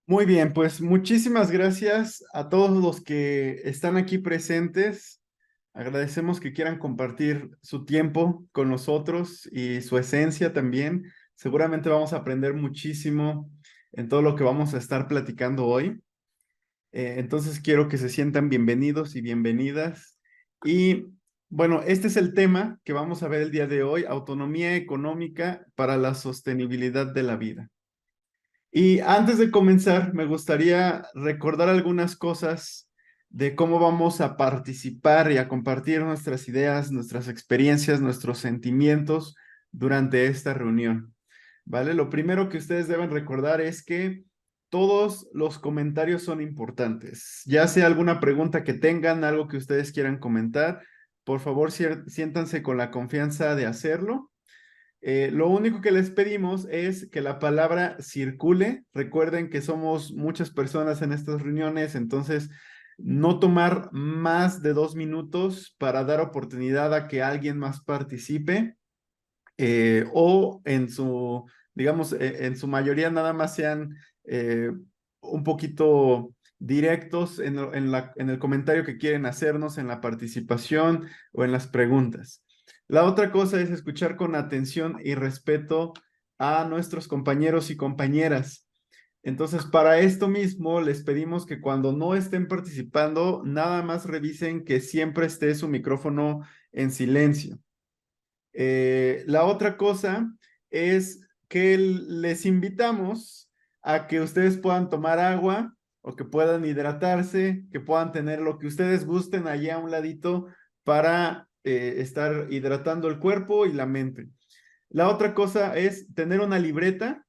Muy bien, pues muchísimas gracias a todos los que están aquí presentes. Agradecemos que quieran compartir su tiempo con nosotros y su esencia también. Seguramente vamos a aprender muchísimo en todo lo que vamos a estar platicando hoy. Entonces quiero que se sientan bienvenidos y bienvenidas. Y bueno, este es el tema que vamos a ver el día de hoy, autonomía económica para la sostenibilidad de la vida. Y antes de comenzar, me gustaría recordar algunas cosas de cómo vamos a participar y a compartir nuestras ideas, nuestras experiencias, nuestros sentimientos durante esta reunión. ¿Vale? Lo primero que ustedes deben recordar es que todos los comentarios son importantes. Ya sea alguna pregunta que tengan, algo que ustedes quieran comentar, por favor, siéntanse con la confianza de hacerlo. Lo único que les pedimos es que la palabra circule. Recuerden que somos muchas personas en estas reuniones, entonces no tomar más de 2 minutos para dar oportunidad a que alguien más participe o digamos, en su mayoría nada más sean un poquito directos en el comentario que quieren hacernos, en la participación o en las preguntas. La otra cosa es escuchar con atención y respeto a nuestros compañeros y compañeras. Entonces, para esto mismo, les pedimos que cuando no estén participando, nada más revisen que siempre esté su micrófono en silencio. La otra cosa es que les invitamos a que ustedes puedan tomar agua o que puedan hidratarse, que puedan tener lo que ustedes gusten allá a un ladito para estar hidratando el cuerpo y la mente. La otra cosa es tener una libreta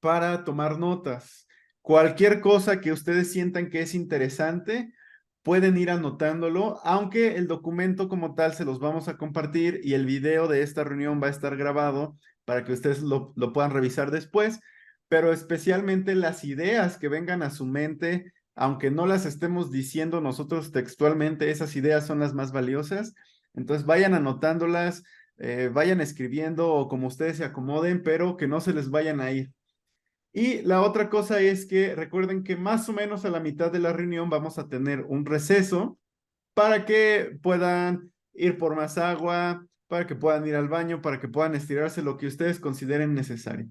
para tomar notas. Cualquier cosa que ustedes sientan que es interesante, pueden ir anotándolo, aunque el documento como tal se los vamos a compartir y el video de esta reunión va a estar grabado para que ustedes lo puedan revisar después, pero especialmente las ideas que vengan a su mente, aunque no las estemos diciendo nosotros textualmente, esas ideas son las más valiosas. Entonces vayan anotándolas, vayan escribiendo o como ustedes se acomoden, pero que no se les vayan a ir. Y la otra cosa es que recuerden que más o menos a la mitad de la reunión vamos a tener un receso para que puedan ir por más agua, para que puedan ir al baño, para que puedan estirarse lo que ustedes consideren necesario.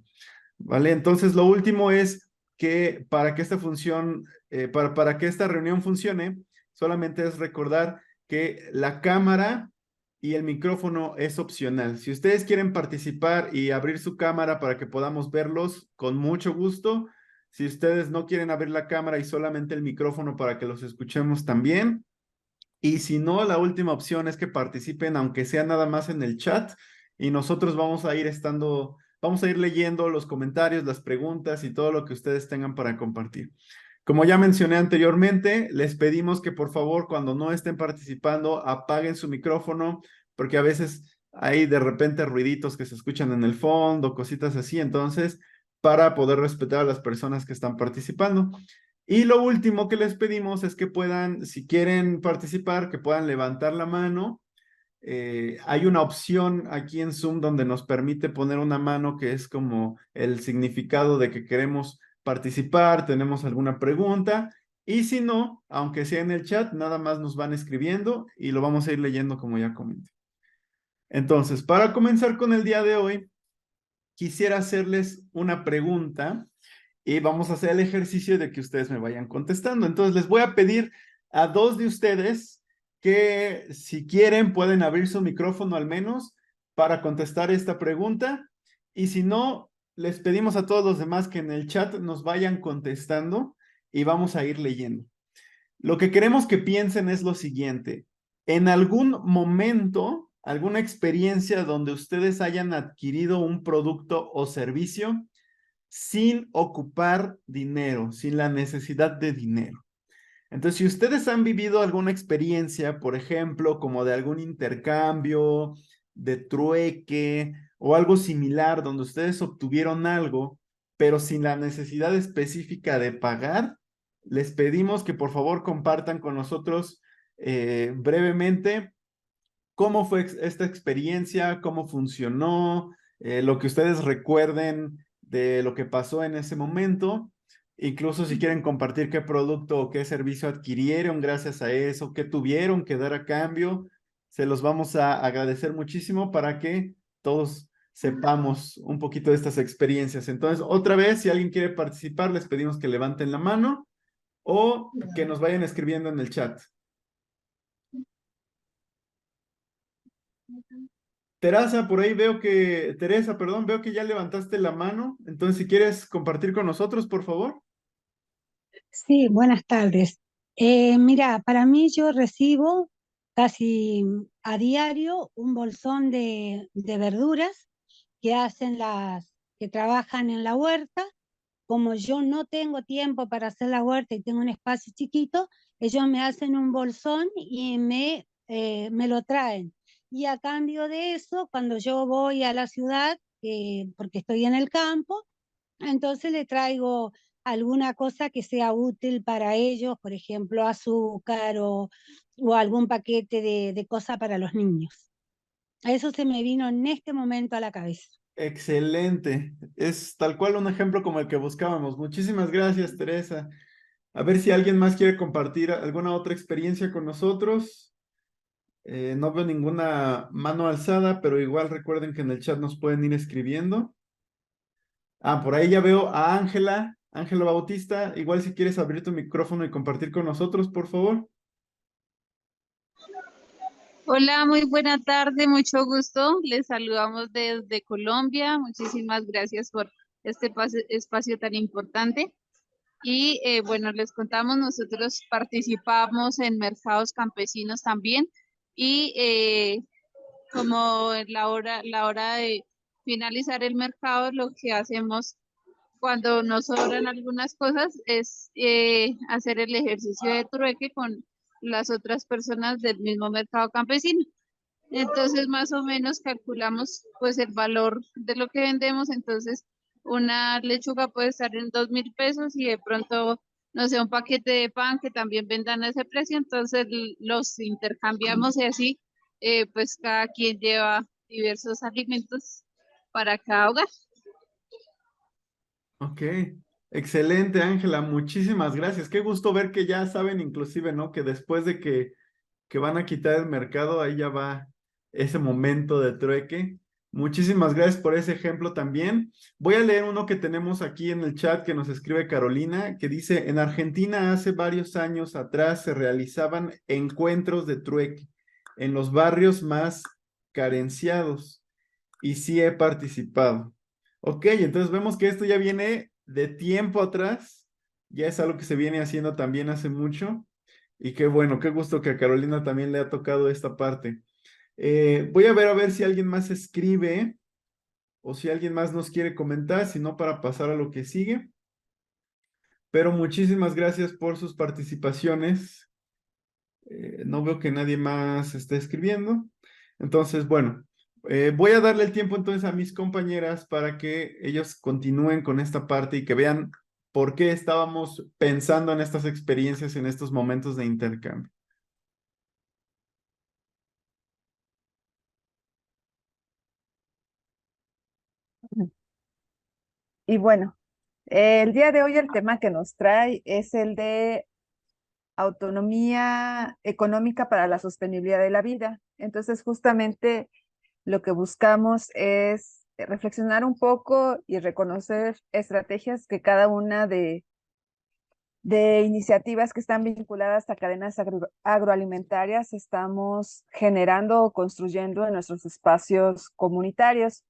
¿Vale? Entonces, lo último es que para que esta función, para que esta reunión funcione, solamente es recordar que la cámara y el micrófono es opcional. Si ustedes quieren participar y abrir su cámara para que podamos verlos, con mucho gusto. Si ustedes no quieren abrir la cámara y solamente el micrófono para que los escuchemos también. Y si no, la última opción es que participen, aunque sea nada más en el chat, y nosotros vamos a ir leyendo los comentarios, las preguntas y todo lo que ustedes tengan para compartir. Como ya mencioné anteriormente, les pedimos que por favor, cuando no estén participando, apaguen su micrófono, porque a veces hay de repente ruiditos que se escuchan en el fondo, cositas así, entonces, para poder respetar a las personas que están participando. Y lo último que les pedimos es que puedan, si quieren participar, que puedan levantar la mano. Hay una opción aquí en Zoom donde nos permite poner una mano que es como el significado de que queremos participar, tenemos alguna pregunta. Y si no, aunque sea en el chat, nada más nos van escribiendo y lo vamos a ir leyendo como ya comenté. Entonces, para comenzar con el día de hoy, quisiera hacerles una pregunta y vamos a hacer el ejercicio de que ustedes me vayan contestando. Entonces, les voy a pedir a dos de ustedes que si quieren pueden abrir su micrófono al menos para contestar esta pregunta. Y si no, les pedimos a todos los demás que en el chat nos vayan contestando y vamos a ir leyendo. Lo que queremos que piensen es lo siguiente. En algún momento, alguna experiencia donde ustedes hayan adquirido un producto o servicio sin ocupar dinero, sin la necesidad de dinero. Entonces, si ustedes han vivido alguna experiencia, por ejemplo, como de algún intercambio, de trueque o algo similar, donde ustedes obtuvieron algo, pero sin la necesidad específica de pagar, les pedimos que por favor compartan con nosotros brevemente cómo fue esta experiencia, cómo funcionó, lo que ustedes recuerden de lo que pasó en ese momento Incluso si quieren compartir qué producto o qué servicio adquirieron gracias a eso, qué tuvieron que dar a cambio, se los vamos a agradecer muchísimo para que todos sepamos un poquito de estas experiencias. Entonces, otra vez, si alguien quiere participar, les pedimos que levanten la mano o que nos vayan escribiendo en el chat. Teresa, perdón, veo que ya levantaste la mano. Entonces, si quieres compartir con nosotros, por favor. Sí, buenas tardes. Mira, para mí yo recibo casi a diario un bolsón de verduras que hacen que trabajan en la huerta. Como yo no tengo tiempo para hacer la huerta y tengo un espacio chiquito, ellos me hacen un bolsón y me lo traen. Y a cambio de eso, cuando yo voy a la ciudad, porque estoy en el campo, entonces le traigo alguna cosa que sea útil para ellos, por ejemplo, azúcar o algún paquete de cosas para los niños. Eso se me vino en este momento a la cabeza. Excelente. Es tal cual un ejemplo como el que buscábamos. Muchísimas gracias, Teresa. A ver si alguien más quiere compartir alguna otra experiencia con nosotros. No veo ninguna mano alzada, pero igual recuerden que en el chat nos pueden ir escribiendo. Ah, por ahí ya veo a Ángela, Ángela Bautista. Igual si quieres abrir tu micrófono y compartir con nosotros, por favor. Hola, muy buena tarde, mucho gusto. Les saludamos desde Colombia. Muchísimas gracias por este espacio tan importante. Y bueno, les contamos, nosotros participamos en mercados campesinos también y como en la hora de finalizar el mercado, lo que hacemos cuando nos sobran algunas cosas es hacer el ejercicio de trueque con las otras personas del mismo mercado campesino. Entonces, más o menos calculamos pues el valor de lo que vendemos. Entonces, una lechuga puede estar en 2.000 pesos y de pronto, no sé, un paquete de pan que también vendan a ese precio. Entonces, los intercambiamos y así, pues cada quien lleva diversos alimentos para cada hogar. Ok, excelente, Ángela. Muchísimas gracias. Qué gusto ver que ya saben, inclusive, ¿no? Que después de que van a quitar el mercado, ahí ya va ese momento de trueque. Muchísimas gracias por ese ejemplo también. Voy a leer uno que tenemos aquí en el chat que nos escribe Carolina, que dice, en Argentina hace varios años atrás se realizaban encuentros de trueque en los barrios más carenciados y sí he participado. Ok, entonces vemos que esto ya viene de tiempo atrás, ya es algo que se viene haciendo también hace mucho. Y qué bueno, qué gusto que a Carolina también le ha tocado esta parte. Voy a ver si alguien más escribe o si alguien más nos quiere comentar, si no para pasar a lo que sigue. Pero muchísimas gracias por sus participaciones. No veo que nadie más esté escribiendo. Entonces, bueno, voy a darle el tiempo entonces a mis compañeras para que ellos continúen con esta parte y que vean por qué estábamos pensando en estas experiencias en estos momentos de intercambio. Y bueno, el día de hoy el tema que nos trae es el de autonomía económica para la sostenibilidad de la vida. Entonces, justamente lo que buscamos es reflexionar un poco y reconocer estrategias que cada una de iniciativas que están vinculadas a cadenas agroalimentarias estamos generando o construyendo en nuestros espacios comunitarios.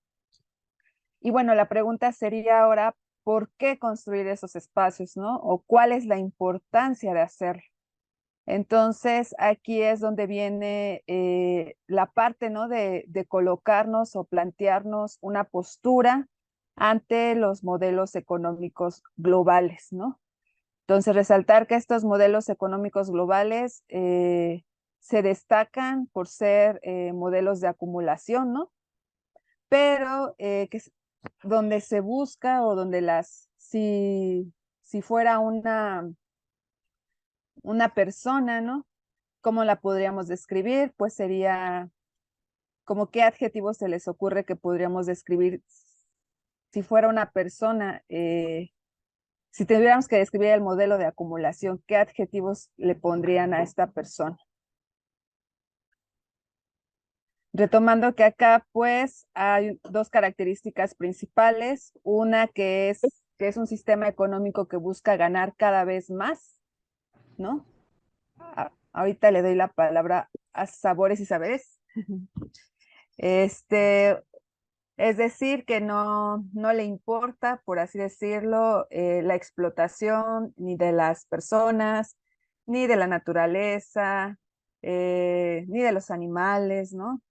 Y bueno, la pregunta sería ahora, ¿por qué construir esos espacios, no? ¿O cuál es la importancia de hacerlo? Entonces, aquí es donde viene la parte, ¿no? De colocarnos o plantearnos una postura ante los modelos económicos globales, ¿no? Entonces, resaltar que estos modelos económicos globales se destacan por ser modelos de acumulación, ¿no? Pero donde se busca o donde si fuera una persona, ¿no? ¿Cómo la podríamos describir? Pues sería como qué adjetivos se les ocurre que podríamos describir si fuera una persona Si tuviéramos que describir el modelo de acumulación, ¿qué adjetivos le pondrían a esta persona? Retomando que acá pues hay dos características principales. Una que es un sistema económico que busca ganar cada vez más, ¿no? Ahorita le doy la palabra a Sabores y Saberes. Es decir, que no le importa, por así decirlo, la explotación ni de las personas, ni de la naturaleza, ni de los animales, ¿no?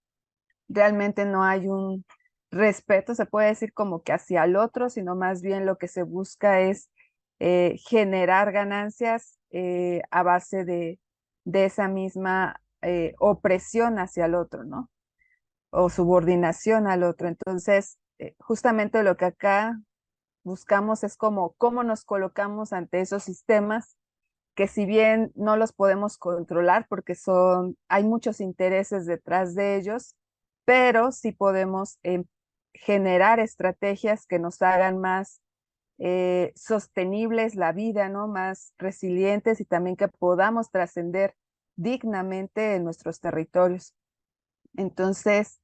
Realmente no hay un respeto, se puede decir como que hacia el otro, sino más bien lo que se busca es generar ganancias a base de esa misma opresión hacia el otro, ¿no? O subordinación al otro. Entonces, justamente lo que acá buscamos es como cómo nos colocamos ante esos sistemas que si bien no los podemos controlar porque hay muchos intereses detrás de ellos, pero sí podemos generar estrategias que nos hagan más sostenibles la vida, ¿no? Más resilientes y también que podamos trascender dignamente en nuestros territorios. Entonces,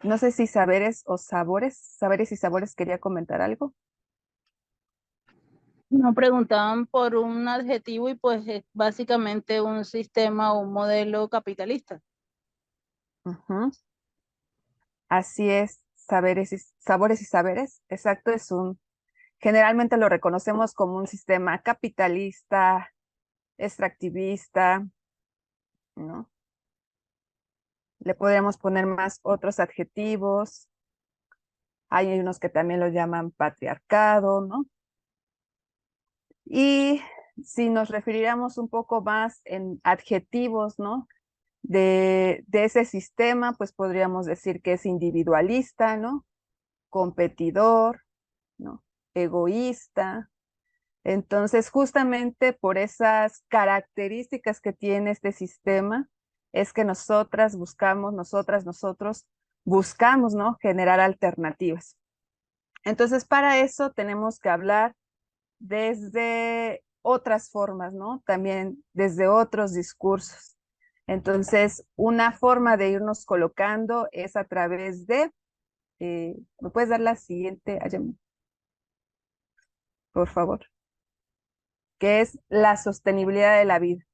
no sé si saberes y sabores quería comentar algo. Nos preguntaban por un adjetivo y pues es básicamente un sistema o un modelo capitalista. Ujú. Así es, sabores y saberes. Exacto, generalmente lo reconocemos como un sistema capitalista, extractivista, ¿no? Le podríamos poner más otros adjetivos. Hay unos que también lo llaman patriarcado, ¿no? Y si nos refiriéramos un poco más en adjetivos, ¿no? De ese sistema, pues podríamos decir que es individualista, ¿no? Competidor, ¿no? Egoísta. Entonces, justamente por esas características que tiene este sistema, es que nosotros buscamos, ¿no? Generar alternativas. Entonces, para eso tenemos que hablar desde otras formas, ¿no? También desde otros discursos. Entonces, una forma de irnos colocando es a través de, ¿me puedes dar la siguiente, Ayami? Por favor. Que es la sostenibilidad de la vida,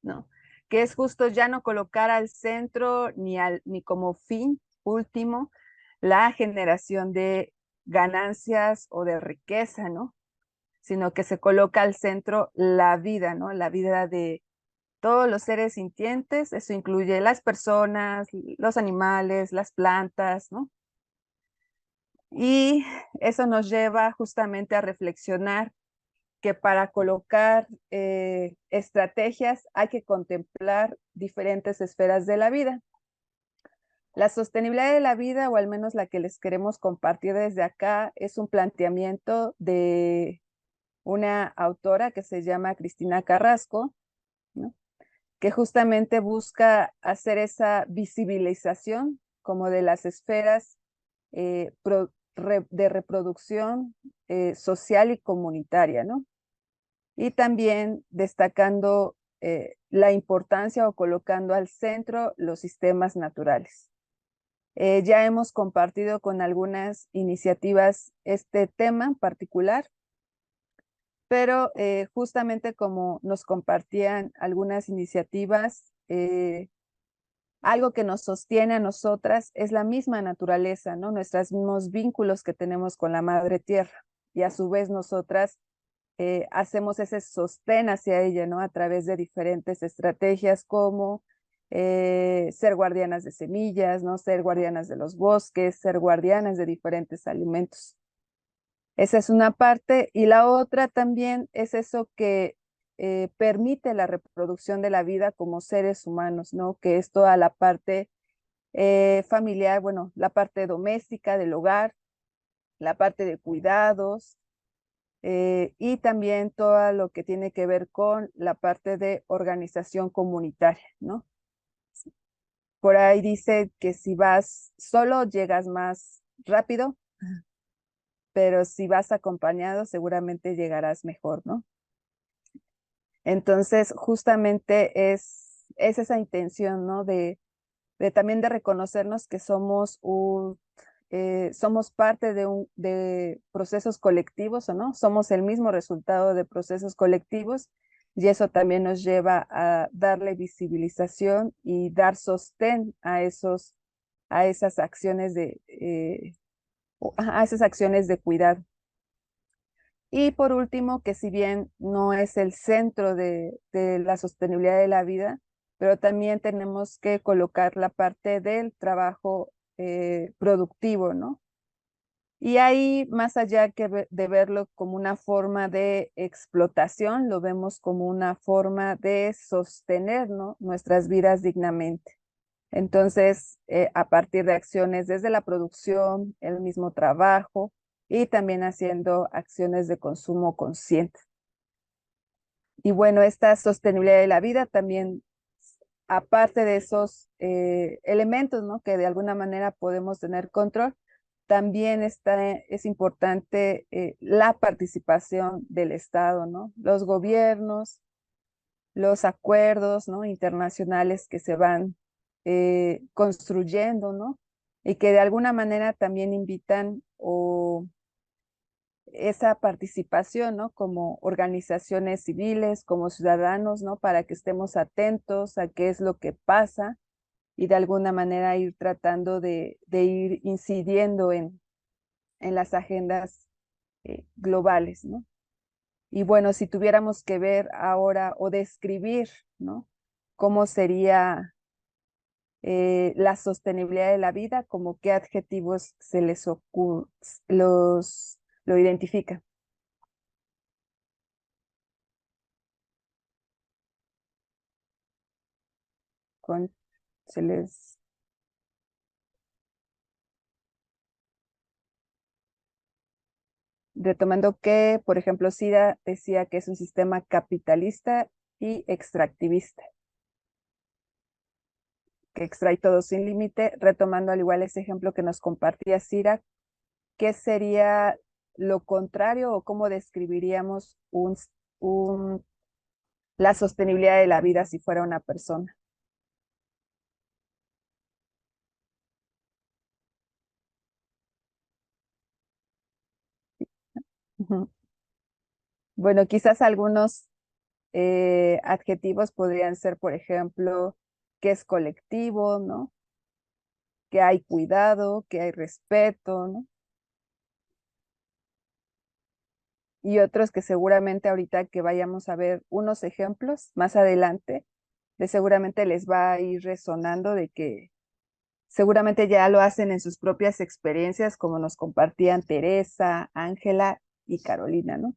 ¿no? Que es justo ya no colocar al centro ni como fin último la generación de ganancias o de riqueza, ¿no? Sino que se coloca al centro la vida, ¿no? La vida de todos los seres sintientes, eso incluye las personas, los animales, las plantas, ¿no? Y eso nos lleva justamente a reflexionar que para colocar estrategias hay que contemplar diferentes esferas de la vida. La sostenibilidad de la vida, o al menos la que les queremos compartir desde acá, es un planteamiento de una autora que se llama Cristina Carrasco, ¿no? Que justamente busca hacer esa visibilización como de las esferas de reproducción social y comunitaria, ¿no? Y también destacando la importancia o colocando al centro los sistemas naturales. Ya hemos compartido con algunas iniciativas este tema en particular, pero justamente como nos compartían algunas iniciativas, algo que nos sostiene a nosotras es la misma naturaleza, ¿no? Nuestros mismos vínculos que tenemos con la madre tierra, y a su vez nosotras hacemos ese sostén hacia ella, ¿no? A través de diferentes estrategias como ser guardianas de semillas, ¿no? Ser guardianas de los bosques, ser guardianas de diferentes alimentos. Esa es una parte, y la otra también es eso que permite la reproducción de la vida como seres humanos, ¿no? Que es toda la parte familiar, bueno, la parte doméstica del hogar, la parte de cuidados, y también todo lo que tiene que ver con la parte de organización comunitaria, ¿no? Por ahí dice que si vas solo llegas más rápido, pero si vas acompañado seguramente llegarás mejor, ¿no? Entonces, justamente es esa intención, ¿no? De también de reconocernos que somos somos parte de procesos colectivos, ¿o no? Somos el mismo resultado de procesos colectivos y eso también nos lleva a darle visibilización y dar sostén a esas acciones a esas acciones de cuidado. Y por último, que si bien no es el centro de la sostenibilidad de la vida, pero también tenemos que colocar la parte del trabajo productivo, ¿no? Y ahí, más allá de verlo como una forma de explotación, lo vemos como una forma de sostener, ¿no?, nuestras vidas dignamente. Entonces, a partir de acciones desde la producción, el mismo trabajo y también haciendo acciones de consumo consciente. Y bueno, esta sostenibilidad de la vida también, aparte de esos elementos, ¿no?, que de alguna manera podemos tener control, también es importante la participación del Estado, ¿no? Los gobiernos, los acuerdos, ¿no?, internacionales que se van construyendo, ¿no? Y que de alguna manera también invitan esa participación, ¿no?, como organizaciones civiles, como ciudadanos, ¿no?, para que estemos atentos a qué es lo que pasa y de alguna manera ir tratando de ir incidiendo en las agendas globales, ¿no? Y bueno, si tuviéramos que ver ahora o describir, ¿no?, cómo sería la sostenibilidad de la vida, como qué adjetivos se les lo identifica. Se les... Retomando que, por ejemplo, Sida decía que es un sistema capitalista y extractivista, que extrae todo sin límite. Retomando al igual ese ejemplo que nos compartía Cira, ¿qué sería lo contrario o cómo describiríamos la sostenibilidad de la vida si fuera una persona? Ujú. Bueno, quizás algunos adjetivos podrían ser, por ejemplo, que es colectivo, ¿no?, que hay cuidado, que hay respeto, ¿no? Y otros que seguramente ahorita que vayamos a ver unos ejemplos más adelante, seguramente les va a ir resonando de que seguramente ya lo hacen en sus propias experiencias, como nos compartían Teresa, Ángela y Carolina, ¿no?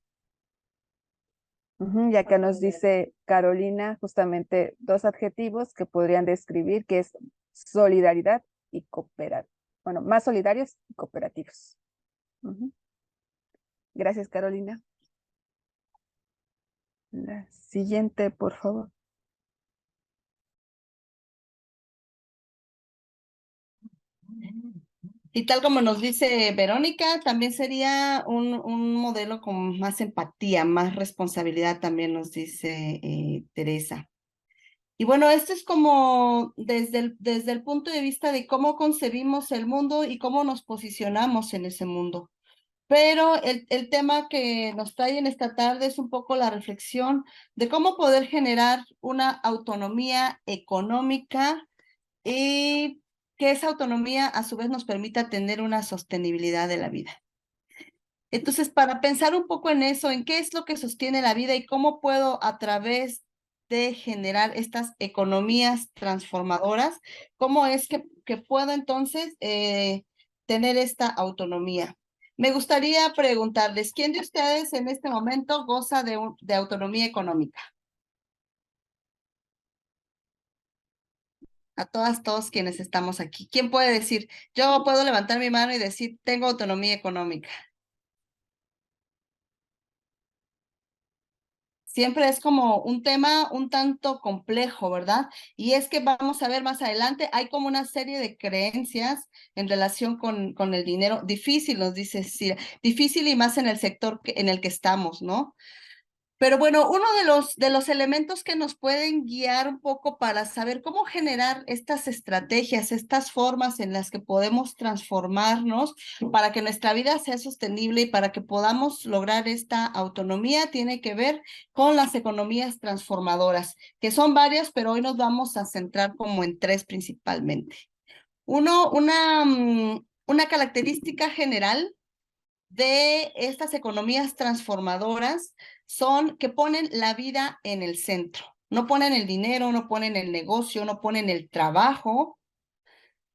Y acá nos dice Carolina justamente dos adjetivos que podrían describir, que es solidaridad y cooperación. Bueno, más solidarios y cooperativos. Gracias, Carolina. La siguiente, por favor. Y tal como nos dice Verónica, también sería un modelo con más empatía, más responsabilidad, también nos dice Teresa. Y bueno, esto es como desde el punto de vista de cómo concebimos el mundo y cómo nos posicionamos en ese mundo. Pero el tema que nos trae en esta tarde es un poco la reflexión de cómo poder generar una autonomía económica y que esa autonomía a su vez nos permita tener una sostenibilidad de la vida. Entonces, para pensar un poco en eso, en qué es lo que sostiene la vida y cómo puedo a través de generar estas economías transformadoras, cómo es que puedo entonces tener esta autonomía. Me gustaría preguntarles, ¿quién de ustedes en este momento goza de autonomía económica? A todos quienes estamos aquí. ¿Quién puede decir, yo puedo levantar mi mano y decir, tengo autonomía económica? Siempre es como un tema un tanto complejo, ¿verdad? Y es que vamos a ver más adelante, hay como una serie de creencias en relación con el dinero. Difícil, nos dice Cira, difícil y más en el sector en el que estamos, ¿no? Pero bueno, uno de los elementos que nos pueden guiar un poco para saber cómo generar estas estrategias, estas formas en las que podemos transformarnos para que nuestra vida sea sostenible y para que podamos lograr esta autonomía, tiene que ver con las economías transformadoras, que son varias, pero hoy nos vamos a centrar como en tres principalmente. Una característica general de estas economías transformadoras son que ponen la vida en el centro. No ponen el dinero, no ponen el negocio, no ponen el trabajo,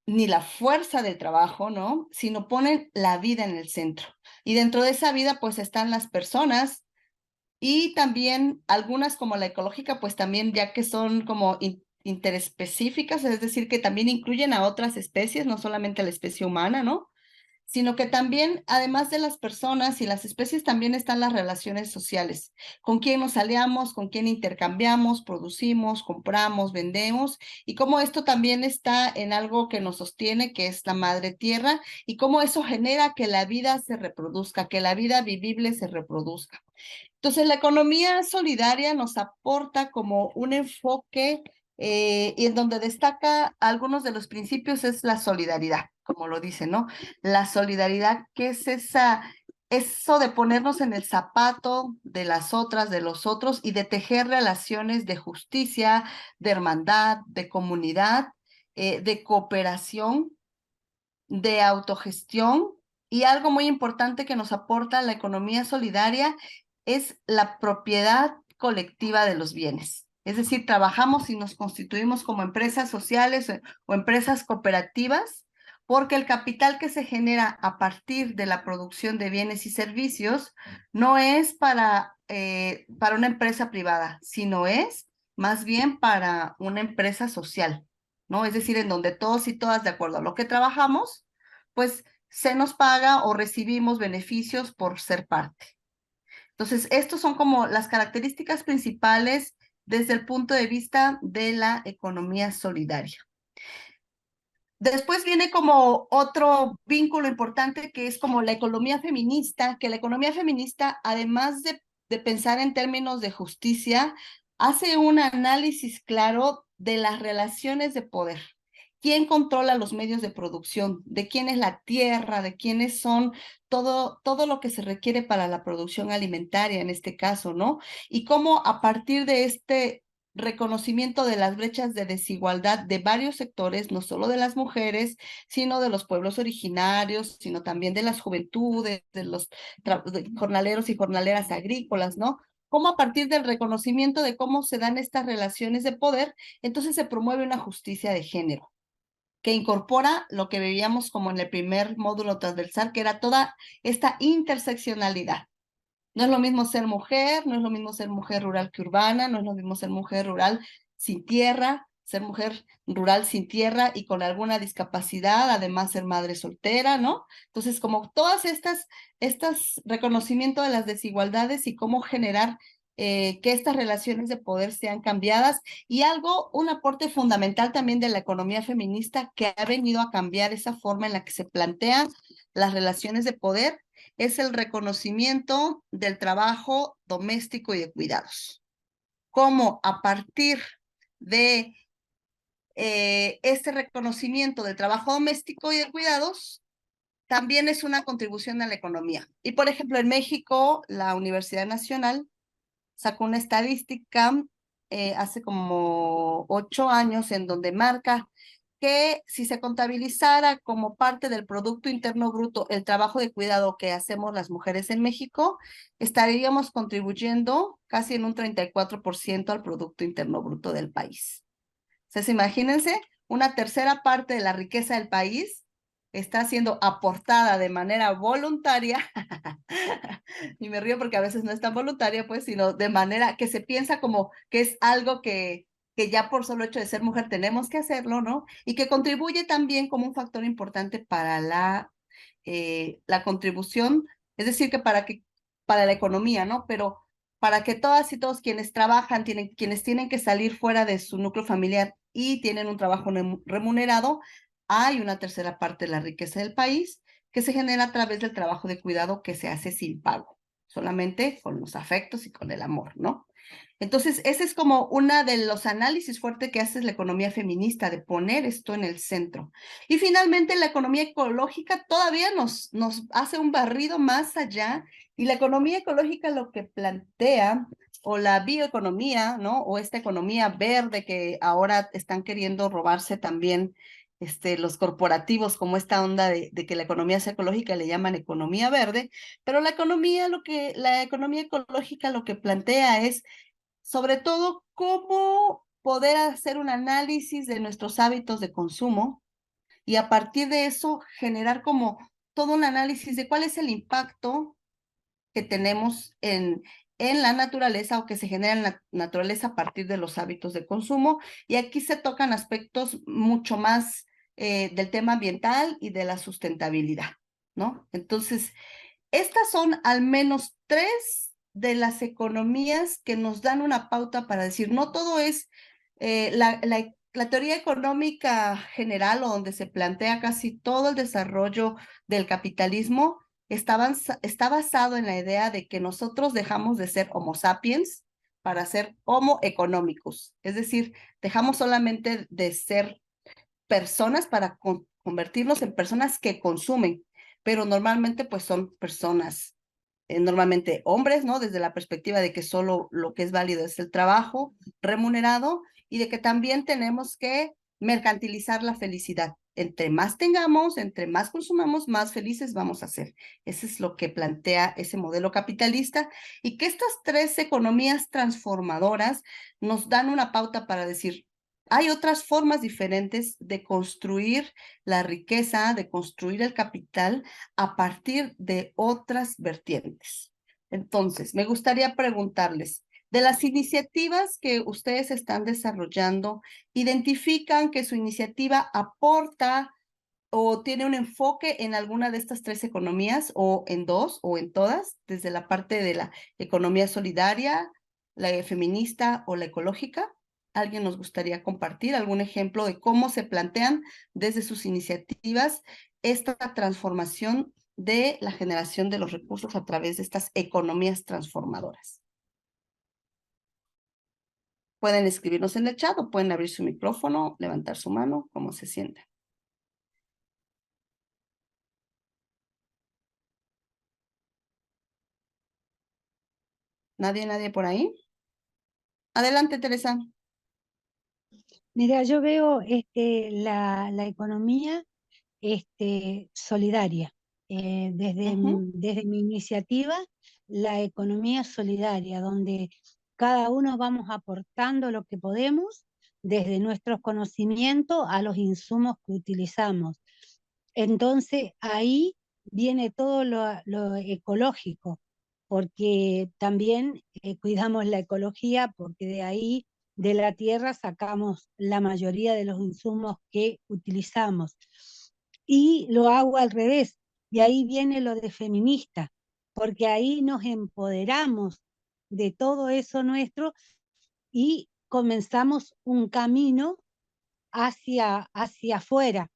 ni la fuerza del trabajo, ¿no? Sino ponen la vida en el centro. Y dentro de esa vida, pues están las personas y también algunas como la ecológica, pues también ya que son como interespecíficas, es decir, que también incluyen a otras especies, no solamente a la especie humana, ¿no? Sino que también, además de las personas y las especies, también están las relaciones sociales. Con quién nos aliamos, con quién intercambiamos, producimos, compramos, vendemos, y cómo esto también está en algo que nos sostiene, que es la madre tierra, y cómo eso genera que la vida se reproduzca, que la vida vivible se reproduzca. Entonces, la economía solidaria nos aporta como un enfoque y en donde destaca algunos de los principios es la solidaridad, como lo dice, ¿no? La solidaridad, ¿qué es eso de ponernos en el zapato de las otras, de los otros y de tejer relaciones de justicia, de hermandad, de comunidad, de cooperación, de autogestión? Y algo muy importante que nos aporta la economía solidaria es la propiedad colectiva de los bienes. Es decir, trabajamos y nos constituimos como empresas sociales o empresas cooperativas porque el capital que se genera a partir de la producción de bienes y servicios no es para una empresa privada, sino es más bien para una empresa social, ¿no? Es decir, en donde todos y todas, de acuerdo a lo que trabajamos, pues se nos paga o recibimos beneficios por ser parte. Entonces, estos son como las características principales desde el punto de vista de la economía solidaria. Después viene como otro vínculo importante que es como la economía feminista, que la economía feminista, además de pensar en términos de justicia, hace un análisis claro de las relaciones de poder. ¿Quién controla los medios de producción? ¿De quién es la tierra? ¿De quiénes son todo lo que se requiere para la producción alimentaria en este caso, ¿no? Y cómo a partir de este reconocimiento de las brechas de desigualdad de varios sectores, no solo de las mujeres, sino de los pueblos originarios, sino también de las juventudes, de los jornaleros y jornaleras agrícolas, ¿no? Cómo a partir del reconocimiento de cómo se dan estas relaciones de poder, entonces se promueve una justicia de género que incorpora lo que veíamos como en el primer módulo transversal, que era toda esta interseccionalidad. No es lo mismo ser mujer, no es lo mismo ser mujer rural que urbana, no es lo mismo ser mujer rural sin tierra, ser mujer rural sin tierra y con alguna discapacidad, además ser madre soltera, ¿no? Entonces, como todas estas reconocimiento de las desigualdades y cómo generar que estas relaciones de poder sean cambiadas y un aporte fundamental también de la economía feminista que ha venido a cambiar esa forma en la que se plantean las relaciones de poder es el reconocimiento del trabajo doméstico y de cuidados. Cómo a partir de este reconocimiento del trabajo doméstico y de cuidados también es una contribución a la economía. Y por ejemplo, en México, la Universidad Nacional sacó una estadística hace como 8 años en donde marca que si se contabilizara como parte del Producto Interno Bruto el trabajo de cuidado que hacemos las mujeres en México, estaríamos contribuyendo casi en un 34% al Producto Interno Bruto del país. Entonces, imagínense, una tercera parte de la riqueza del país está siendo aportada de manera voluntaria, y me río porque a veces no es tan voluntaria, pues, sino de manera que se piensa como que es algo que ya por solo hecho de ser mujer tenemos que hacerlo, ¿no? Y que contribuye también como un factor importante para la contribución, es decir, que para la economía, ¿no? Pero para que todas y todos quienes trabajan, quienes tienen que salir fuera de su núcleo familiar y tienen un trabajo remunerado, hay una tercera parte de la riqueza del país que se genera a través del trabajo de cuidado que se hace sin pago, solamente con los afectos y con el amor, ¿no? Entonces, ese es como uno de los análisis fuertes que hace la economía feminista, de poner esto en el centro. Y finalmente, la economía ecológica todavía nos hace un barrido más allá, y la economía ecológica lo que plantea, o la bioeconomía, ¿no? O esta economía verde que ahora están queriendo robarse también los corporativos, como esta onda de que la economía sea ecológica, le llaman economía verde, pero la economía ecológica lo que plantea es sobre todo cómo poder hacer un análisis de nuestros hábitos de consumo y a partir de eso generar como todo un análisis de cuál es el impacto que tenemos en la naturaleza o que se genera en la naturaleza a partir de los hábitos de consumo. Y aquí se tocan aspectos mucho más del tema ambiental y de la sustentabilidad, ¿no? Entonces, estas son al menos 3 de las economías que nos dan una pauta para decir, no todo es la teoría económica general, o donde se plantea casi todo el desarrollo del capitalismo, está basado en la idea de que nosotros dejamos de ser Homo sapiens para ser Homo economicus, es decir, dejamos solamente de ser personas para convertirnos en personas que consumen, pero normalmente pues son personas, normalmente hombres, ¿no? Desde la perspectiva de que solo lo que es válido es el trabajo remunerado, y de que también tenemos que mercantilizar la felicidad. Entre más tengamos, entre más consumamos, más felices vamos a ser. Eso es lo que plantea ese modelo capitalista, y que estas 3 economías transformadoras nos dan una pauta para decir, hay otras formas diferentes de construir la riqueza, de construir el capital a partir de otras vertientes. Entonces, me gustaría preguntarles, de las iniciativas que ustedes están desarrollando, ¿identifican que su iniciativa aporta o tiene un enfoque en alguna de estas 3 economías, o en 2, o en todas, desde la parte de la economía solidaria, la feminista o la ecológica? ¿Alguien nos gustaría compartir algún ejemplo de cómo se plantean desde sus iniciativas esta transformación de la generación de los recursos a través de estas economías transformadoras? Pueden escribirnos en el chat o pueden abrir su micrófono, levantar su mano, como se sientan. ¿Nadie por ahí? Adelante, Teresa. Mira, yo veo la economía solidaria. Desde mi iniciativa, la economía solidaria, donde cada uno vamos aportando lo que podemos desde nuestros conocimientos a los insumos que utilizamos. Entonces ahí viene todo lo ecológico, porque también cuidamos la ecología, porque de ahí, de la tierra, sacamos la mayoría de los insumos que utilizamos. Y lo hago al revés, y ahí viene lo de feminista, porque ahí nos empoderamos de todo eso nuestro y comenzamos un camino hacia afuera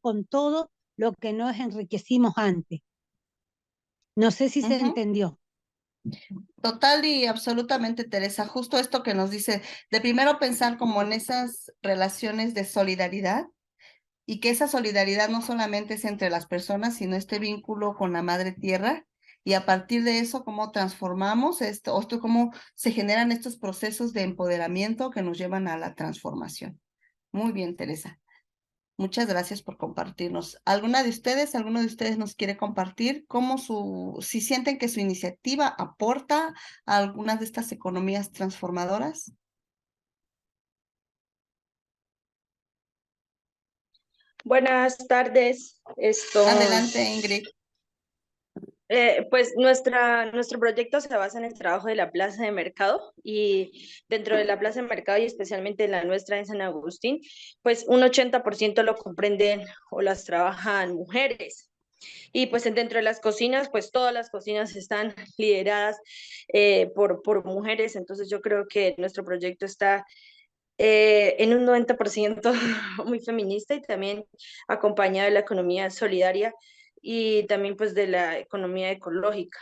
con todo lo que nos enriquecimos antes. No sé si se entendió. Total y absolutamente, Teresa. Justo esto que nos dice, de primero pensar como en esas relaciones de solidaridad, y que esa solidaridad no solamente es entre las personas, sino este vínculo con la madre tierra, y a partir de eso, cómo transformamos esto, cómo se generan estos procesos de empoderamiento que nos llevan a la transformación. Muy bien, Teresa. Muchas gracias por compartirnos. ¿Alguno de ustedes nos quiere compartir si sienten que su iniciativa aporta a algunas de estas economías transformadoras? Buenas tardes. Adelante, Ingrid. Pues nuestro proyecto se basa en el trabajo de la plaza de mercado, y dentro de la plaza de mercado, y especialmente la nuestra en San Agustín, pues un 80% lo comprenden o las trabajan mujeres. Y pues dentro de las cocinas, pues todas las cocinas están lideradas por mujeres, entonces yo creo que nuestro proyecto está en un 90% muy feminista y también acompañado de la economía solidaria y también pues de la economía ecológica.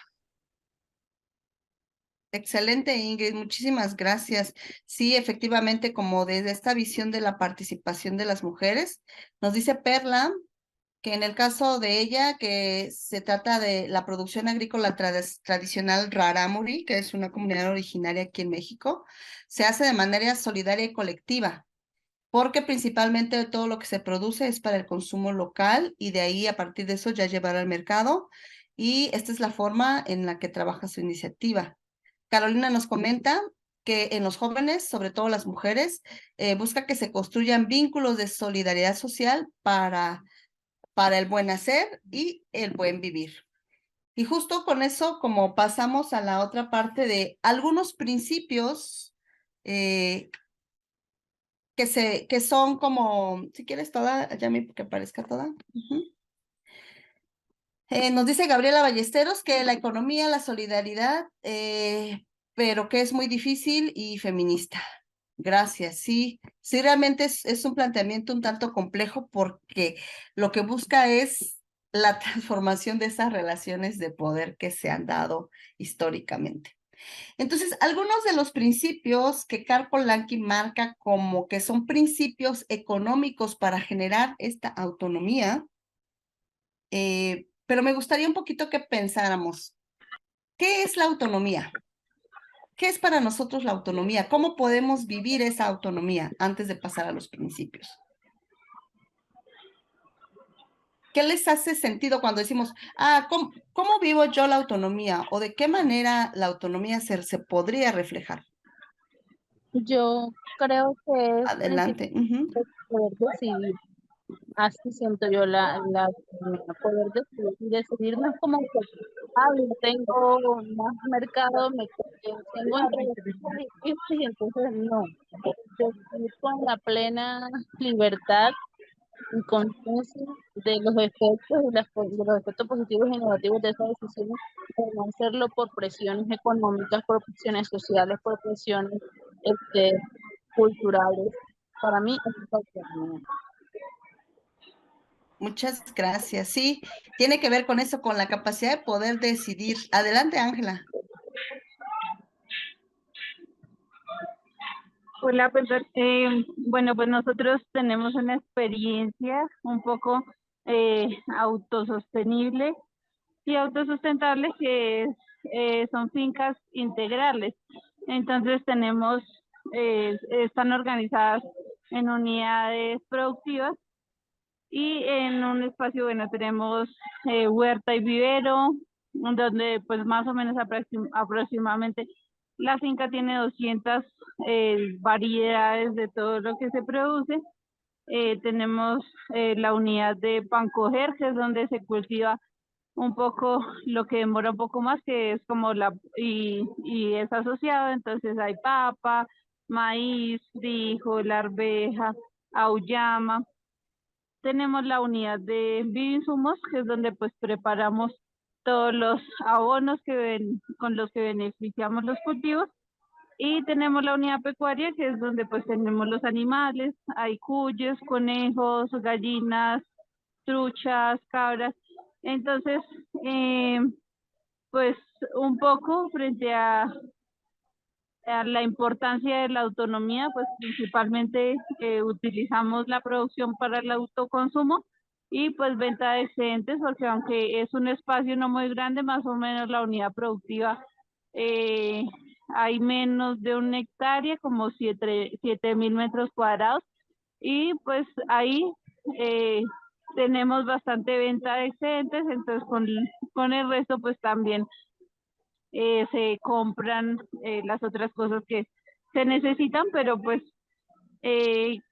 Excelente, Ingrid, muchísimas gracias. Sí, efectivamente, como desde esta visión de la participación de las mujeres, nos dice Perla que en el caso de ella, que se trata de la producción agrícola tradicional Rarámuri, que es una comunidad originaria aquí en México, se hace de manera solidaria y colectiva, porque principalmente todo lo que se produce es para el consumo local y de ahí a partir de eso ya llevar al mercado, y esta es la forma en la que trabaja su iniciativa. Carolina nos comenta que en los jóvenes, sobre todo las mujeres, busca que se construyan vínculos de solidaridad social para el buen hacer y el buen vivir. Y justo con eso, como pasamos a la otra parte de algunos principios que son como, si quieres toda, Yami, que aparezca toda. Nos dice Gabriela Ballesteros que la economía, la solidaridad, pero que es muy difícil y feminista. Gracias, sí, sí, realmente es un planteamiento un tanto complejo porque lo que busca es la transformación de esas relaciones de poder que se han dado históricamente. Entonces, algunos de los principios que Karl Polanyi marca como que son principios económicos para generar esta autonomía, pero me gustaría un poquito que pensáramos, ¿qué es la autonomía? ¿Qué es para nosotros la autonomía? ¿Cómo podemos vivir esa autonomía antes de pasar a los principios? ¿Qué les hace sentido cuando decimos, ¿cómo vivo yo la autonomía? ¿O de qué manera la autonomía se podría reflejar? Yo creo que es Adelante. principalmente poder decidir. Así siento yo la autonomía, poder decidir. Y decidir no es como que, yo tengo más mercado, tengo entre y entonces no. Decidir con la plena libertad y conciencia de los efectos y de los efectos positivos y negativos de esas decisiones, de no hacerlo por presiones económicas, por presiones sociales, por presiones culturales. Para mí es autonomía. Muchas gracias. Sí, tiene que ver con eso, con la capacidad de poder decidir. Adelante, Ángela. Hola, bueno, pues nosotros tenemos una experiencia un poco autosostenible y autosustentable que son fincas integrales. Entonces están organizadas en unidades productivas y en un espacio, bueno, tenemos huerta y vivero, donde pues más o menos aproximadamente la finca tiene 200 variedades de todo lo que se produce. Tenemos la unidad de Pancoger, que es donde se cultiva un poco lo que demora un poco más, que es como y es asociado, entonces hay papa, maíz, frijol, arveja, auyama. Tenemos la unidad de bioinsumos, que es donde pues preparamos todos los abonos con los que beneficiamos los cultivos. Y tenemos la unidad pecuaria, que es donde pues tenemos los animales, hay cuyes, conejos, gallinas, truchas, cabras. Entonces, pues un poco frente a la importancia de la autonomía, pues principalmente utilizamos la producción para el autoconsumo y pues venta de excedentes, porque aunque es un espacio no muy grande, más o menos la unidad productiva hay menos de 1 hectárea, como 7.000 metros cuadrados, y pues ahí tenemos bastante venta de excedentes, entonces con el resto pues también se compran las otras cosas que se necesitan, pero pues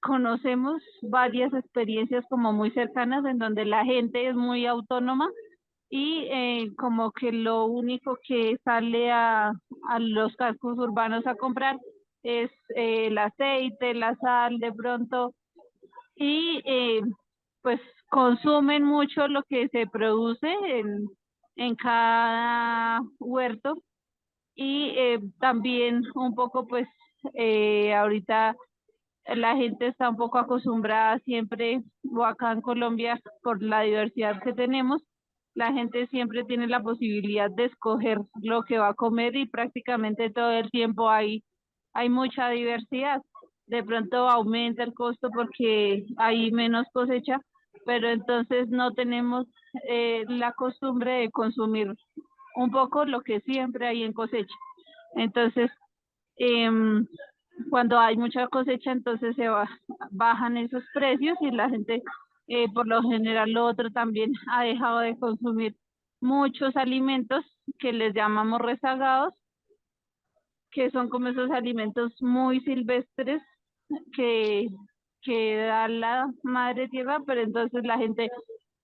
conocemos varias experiencias como muy cercanas en donde la gente es muy autónoma y como que lo único que sale a los cascos urbanos a comprar es el aceite, la sal de pronto, y pues consumen mucho lo que se produce en cada huerto y también un poco pues ahorita la gente está un poco acostumbrada siempre, o acá en Colombia, por la diversidad que tenemos, la gente siempre tiene la posibilidad de escoger lo que va a comer y prácticamente todo el tiempo hay mucha diversidad. De pronto aumenta el costo porque hay menos cosecha, pero entonces no tenemos la costumbre de consumir un poco lo que siempre hay en cosecha. Entonces, cuando hay mucha cosecha, entonces bajan esos precios y la gente, por lo general, lo otro también ha dejado de consumir muchos alimentos que les llamamos rezagados, que son como esos alimentos muy silvestres que, que da la madre tierra, pero entonces la gente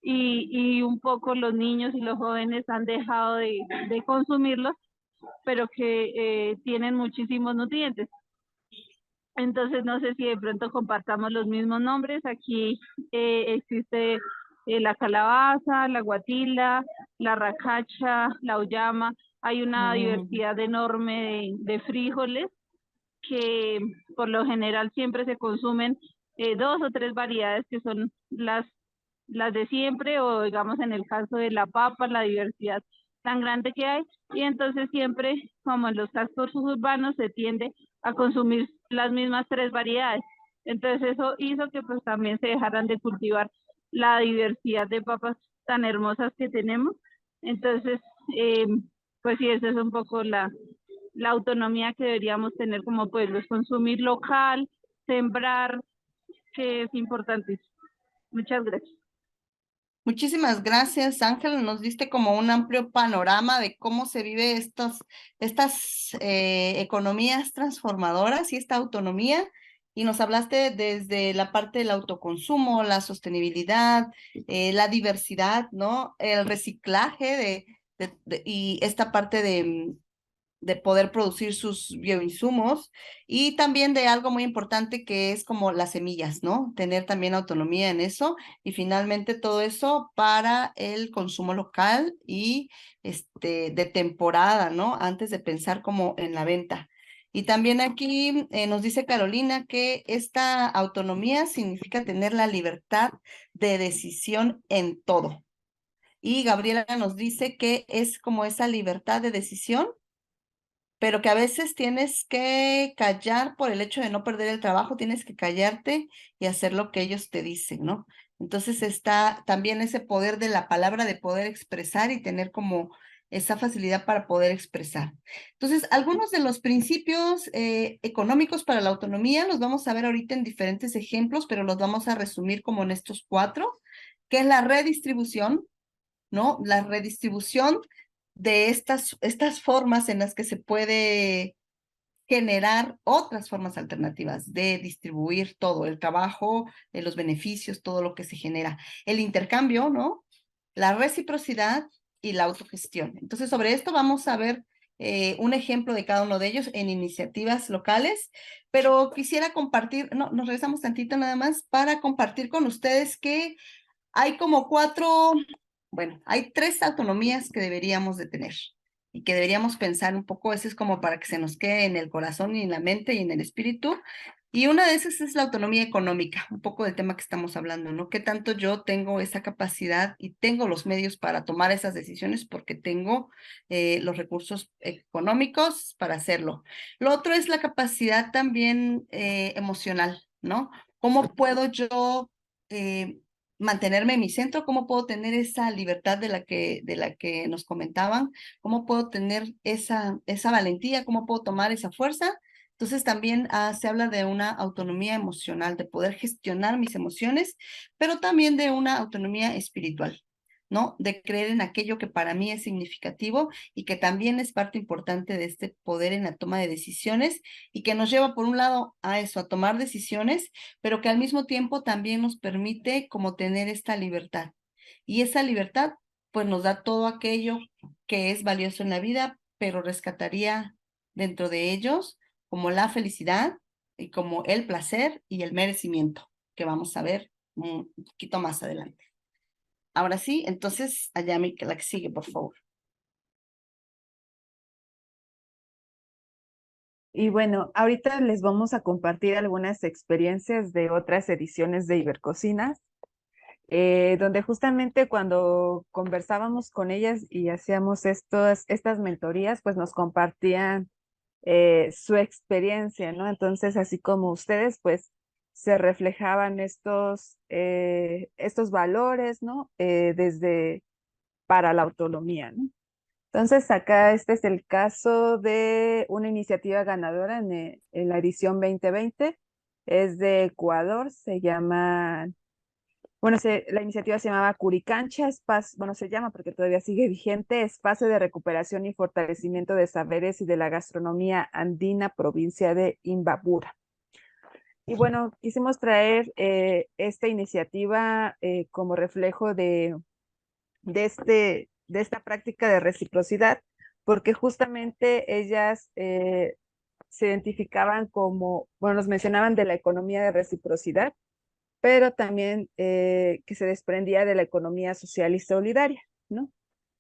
y un poco los niños y los jóvenes han dejado de consumirlos, pero que tienen muchísimos nutrientes. Entonces, no sé si de pronto compartamos los mismos nombres. Aquí existe la calabaza, la guatila, la racacha, la uyama. Hay una diversidad enorme de frijoles que por lo general siempre se consumen 2 o 3 variedades que son las de siempre, o digamos en el caso de la papa, la diversidad tan grande que hay, y entonces siempre, como en los cascos urbanos, se tiende a consumir las mismas 3 variedades. Entonces eso hizo que pues también se dejaran de cultivar la diversidad de papas tan hermosas que tenemos. Entonces, pues sí, esa es un poco la autonomía que deberíamos tener como pueblos, consumir local, sembrar, que es importante. Muchas gracias. Muchísimas gracias, Ángela. Nos diste como un amplio panorama de cómo se vive estas economías transformadoras y esta autonomía. Y nos hablaste desde la parte del autoconsumo, la sostenibilidad, la diversidad, ¿no? El reciclaje y esta parte de poder producir sus bioinsumos y también de algo muy importante que es como las semillas, ¿no? Tener también autonomía en eso y finalmente todo eso para el consumo local y de temporada, ¿no? Antes de pensar como en la venta. Y también aquí nos dice Carolina que esta autonomía significa tener la libertad de decisión en todo. Y Gabriela nos dice que es como esa libertad de decisión, pero que a veces tienes que callar por el hecho de no perder el trabajo, tienes que callarte y hacer lo que ellos te dicen, ¿no? Entonces está también ese poder de la palabra, de poder expresar y tener como esa facilidad para poder expresar. Entonces, algunos de los principios económicos para la autonomía los vamos a ver ahorita en diferentes ejemplos, pero los vamos a resumir como en estos 4, que es la redistribución, ¿no? La redistribución de estas formas en las que se puede generar otras formas alternativas de distribuir todo, el trabajo, los beneficios, todo lo que se genera. El intercambio, ¿no? La reciprocidad y la autogestión. Entonces, sobre esto vamos a ver un ejemplo de cada uno de ellos en iniciativas locales, pero quisiera compartir, no, nos regresamos tantito nada más para compartir con ustedes que hay como 4, bueno, hay 3 autonomías que deberíamos de tener y que deberíamos pensar un poco. Eso es como para que se nos quede en el corazón y en la mente y en el espíritu. Y una de esas es la autonomía económica, un poco del tema que estamos hablando, ¿no? ¿Qué tanto yo tengo esa capacidad y tengo los medios para tomar esas decisiones porque tengo los recursos económicos para hacerlo? Lo otro es la capacidad también emocional, ¿no? ¿Cómo puedo yo mantenerme en mi centro? ¿Cómo puedo tener esa libertad de la que nos comentaban? ¿Cómo puedo tener esa valentía? ¿Cómo puedo tomar esa fuerza? Entonces también se habla de una autonomía emocional, de poder gestionar mis emociones, pero también de una autonomía espiritual, ¿no? De creer en aquello que para mí es significativo y que también es parte importante de este poder en la toma de decisiones y que nos lleva por un lado a eso, a tomar decisiones, pero que al mismo tiempo también nos permite como tener esta libertad. Y esa libertad pues nos da todo aquello que es valioso en la vida, pero rescataría dentro de ellos como la felicidad y como el placer y el merecimiento, que vamos a ver un poquito más adelante. Ahora sí, entonces, Ayami, que la que sigue, por favor. Y bueno, ahorita les vamos a compartir algunas experiencias de otras ediciones de Ibercocinas, donde justamente cuando conversábamos con ellas y hacíamos estas mentorías, pues nos compartían su experiencia, ¿no? Entonces, así como ustedes, pues se reflejaban estos valores, ¿no? Desde para la autonomía, ¿no? Entonces, acá este es el caso de una iniciativa ganadora en la edición 2020. Es de Ecuador, se llama, bueno, la iniciativa se llamaba Curicancha, bueno, se llama porque todavía sigue vigente, Espacio de Recuperación y Fortalecimiento de Saberes y de la Gastronomía Andina, provincia de Imbabura. Y bueno, quisimos traer esta iniciativa como reflejo de esta práctica de reciprocidad, porque justamente ellas se identificaban como, bueno, nos mencionaban de la economía de reciprocidad, pero también que se desprendía de la economía social y solidaria, ¿no?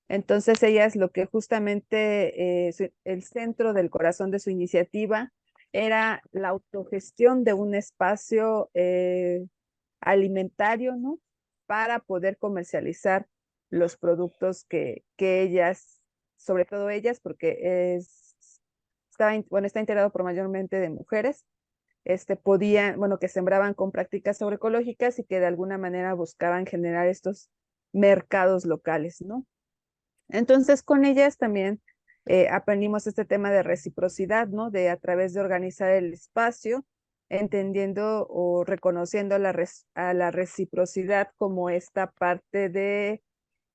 Entonces ellas lo que justamente el centro del corazón de su iniciativa era la autogestión de un espacio alimentario, ¿no? Para poder comercializar los productos que ellas, sobre todo ellas, porque está integrado por mayormente de mujeres, bueno, que sembraban con prácticas agroecológicas y que de alguna manera buscaban generar estos mercados locales, ¿no? Entonces, con ellas también aprendimos este tema de reciprocidad, ¿no? De a través de organizar el espacio, entendiendo o reconociendo a la reciprocidad como esta parte de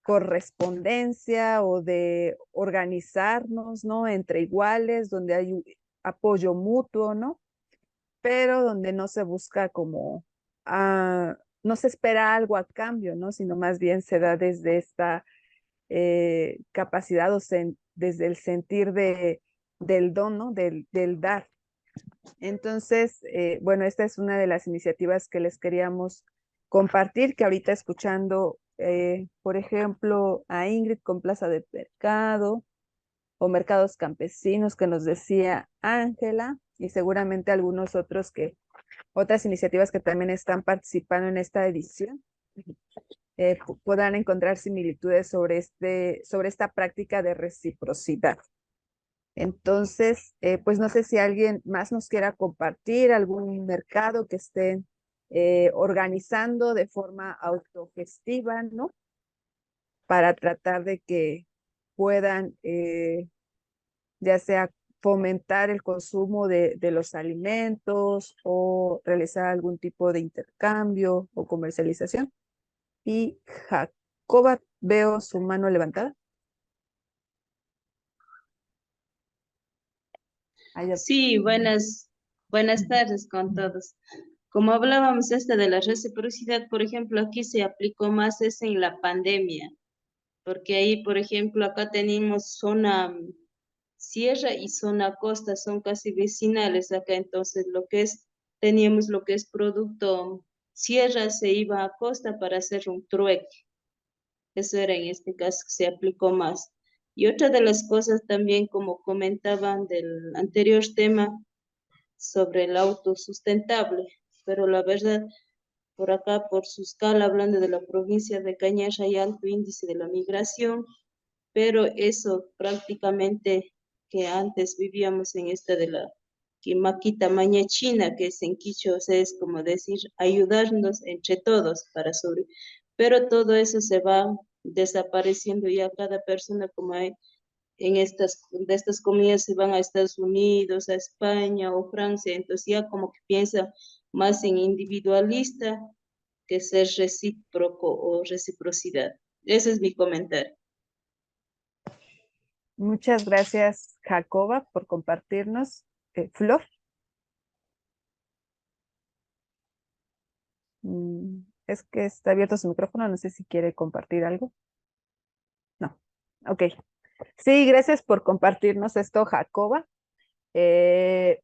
correspondencia o de organizarnos, ¿no? Entre iguales, donde hay apoyo mutuo, ¿no? Pero donde no se busca como, no se espera algo a cambio, ¿no? Sino más bien se da desde esta capacidad o desde el sentir del don, ¿no? Del dar. Entonces, bueno, esta es una de las iniciativas que les queríamos compartir, que ahorita escuchando, por ejemplo, a Ingrid con Plaza de Mercado o Mercados Campesinos que nos decía Ángela, y seguramente algunos otras iniciativas que también están participando en esta edición, podrán encontrar similitudes sobre esta práctica de reciprocidad. Entonces, pues no sé si alguien más nos quiera compartir algún mercado que estén organizando de forma autogestiva, ¿no? Para tratar de que puedan, ya sea fomentar el consumo de los alimentos o realizar algún tipo de intercambio o comercialización. Y Jacoba, veo su mano levantada. Sí, buenas tardes con todos. Como hablábamos de la reciprocidad, por ejemplo, aquí se aplicó más en la pandemia, porque ahí, por ejemplo, acá tenemos zona sierra y zona costa, son casi vecinales acá, entonces teníamos lo que es producto sierra, se iba a costa para hacer un trueque. Eso era en este caso que se aplicó más. Y otra de las cosas también, como comentaban del anterior tema, sobre el autosustentable, pero la verdad, por acá, por su escala, hablando de la provincia de Cañar, hay alto índice de la migración, pero eso prácticamente que antes vivíamos en esta de la Quimaquita Maña China, que es en quichua, o sea, es como decir, ayudarnos entre todos para sobrevivir, pero todo eso se va desapareciendo ya cada persona como hay de estas comunidades se van a Estados Unidos, a España o Francia, entonces ya como que piensa más en individualista que ser recíproco o reciprocidad. Ese es mi comentario. Muchas gracias, Jacoba, por compartirnos. Flor. Es que está abierto su micrófono, no sé si quiere compartir algo. No. Ok. Sí, gracias por compartirnos esto, Jacoba. Que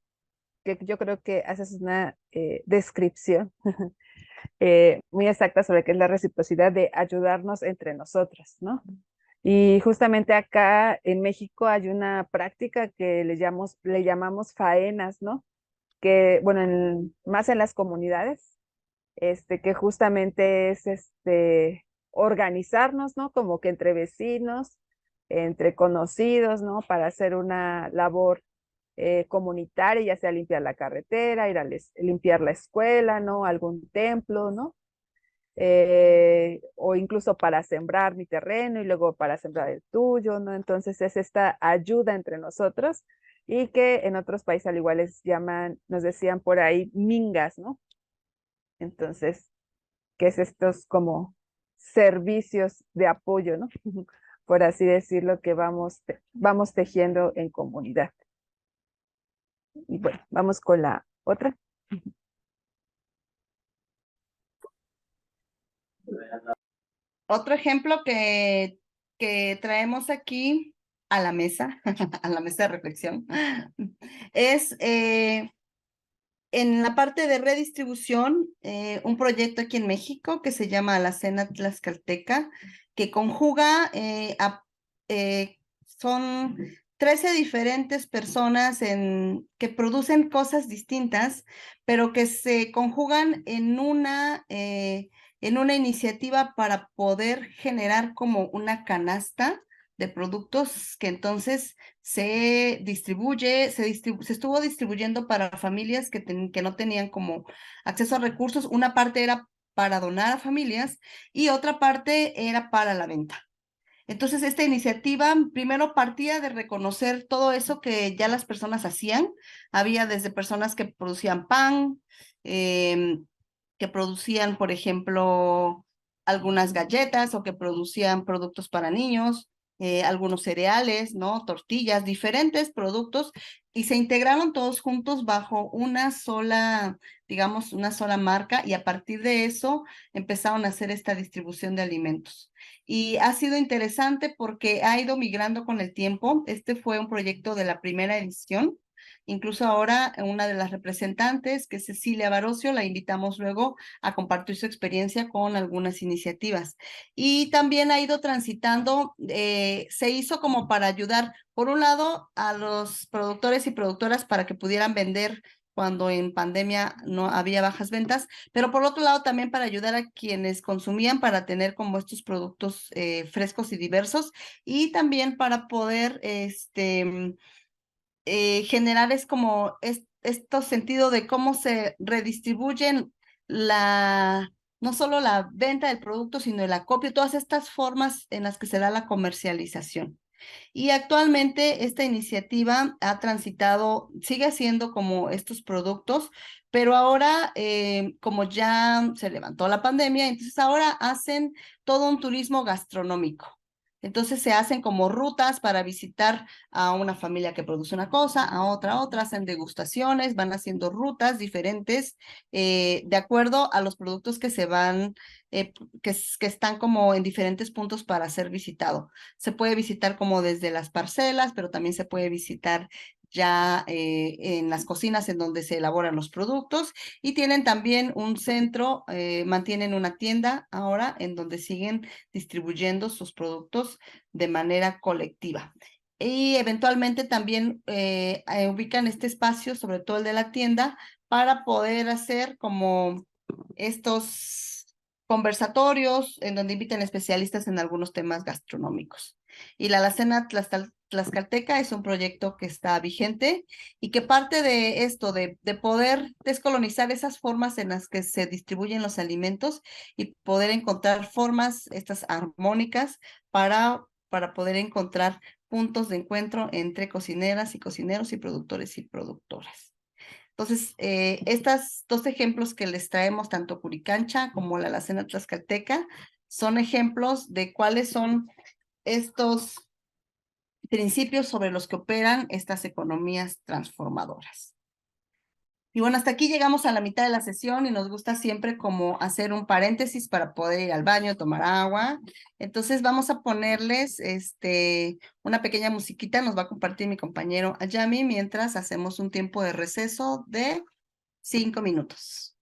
yo creo que haces una descripción muy exacta sobre qué es la reciprocidad de ayudarnos entre nosotras, ¿no? Y justamente acá en México hay una práctica que le llamamos faenas, ¿no? Que, bueno, más en las comunidades, que justamente es organizarnos, ¿no? Como que entre vecinos, entre conocidos, ¿no? Para hacer una labor comunitaria, ya sea limpiar la carretera, limpiar la escuela, ¿no? Algún templo, ¿no? O incluso para sembrar mi terreno y luego para sembrar el tuyo, ¿no? Entonces es esta ayuda entre nosotros y que en otros países al igual nos decían por ahí mingas, ¿no? Entonces, ¿qué es estos como servicios de apoyo, ¿no? Por así decirlo, que vamos tejiendo en comunidad. Y bueno, vamos con la otra. Otro ejemplo que traemos aquí a la mesa, a la mesa de reflexión, es en la parte de redistribución, un proyecto aquí en México que se llama Alacena Tlaxcalteca, que conjuga, son 13 diferentes personas que producen cosas distintas, pero que se conjugan en una iniciativa para poder generar como una canasta de productos que entonces se estuvo distribuyendo para familias que no tenían como acceso a recursos. Una parte era para donar a familias y otra parte era para la venta. Entonces, esta iniciativa primero partía de reconocer todo eso que ya las personas hacían. Había desde personas que producían pan, que producían, por ejemplo, algunas galletas o que producían productos para niños, algunos cereales, ¿no? Tortillas, diferentes productos, y se integraron todos juntos bajo una sola, digamos, una sola marca, y a partir de eso empezaron a hacer esta distribución de alimentos. Y ha sido interesante porque ha ido migrando con el tiempo. Este fue un proyecto de la primera edición. Incluso ahora una de las representantes, que es Cecilia Barocio, la invitamos luego a compartir su experiencia con algunas iniciativas. Y también ha ido transitando, se hizo como para ayudar, por un lado, a los productores y productoras para que pudieran vender cuando en pandemia no había bajas ventas, pero por otro lado también para ayudar a quienes consumían para tener como estos productos frescos y diversos, y también para poder generar estos sentido de cómo se redistribuyen no solo la venta del producto, sino el acopio, todas estas formas en las que se da la comercialización. Y actualmente esta iniciativa ha transitado, sigue haciendo como estos productos, pero ahora, como ya se levantó la pandemia, entonces ahora hacen todo un turismo gastronómico. Entonces se hacen como rutas para visitar a una familia que produce una cosa, a otra, hacen degustaciones, van haciendo rutas diferentes de acuerdo a los productos que se van, que están como en diferentes puntos para ser visitado. Se puede visitar como desde las parcelas, pero también se puede visitar ya en las cocinas en donde se elaboran los productos, y tienen también un centro, mantienen una tienda ahora en donde siguen distribuyendo sus productos de manera colectiva. Y eventualmente también ubican este espacio, sobre todo el de la tienda, para poder hacer como estos conversatorios en donde inviten especialistas en algunos temas gastronómicos. Y la Alacena Tlaxcalteca es un proyecto que está vigente y que parte de esto, de poder descolonizar esas formas en las que se distribuyen los alimentos y poder encontrar formas, estas armónicas, para poder encontrar puntos de encuentro entre cocineras y cocineros y productores y productoras. Entonces, estos dos ejemplos que les traemos, tanto Curicancha como la Alacena Tlaxcalteca, son ejemplos de cuáles son estos principios sobre los que operan estas economías transformadoras. Y bueno, hasta aquí llegamos a la mitad de la sesión y nos gusta siempre como hacer un paréntesis para poder ir al baño, tomar agua. Entonces vamos a ponerles una pequeña musiquita, nos va a compartir mi compañero Ayami, mientras hacemos un tiempo de receso de 5 minutos.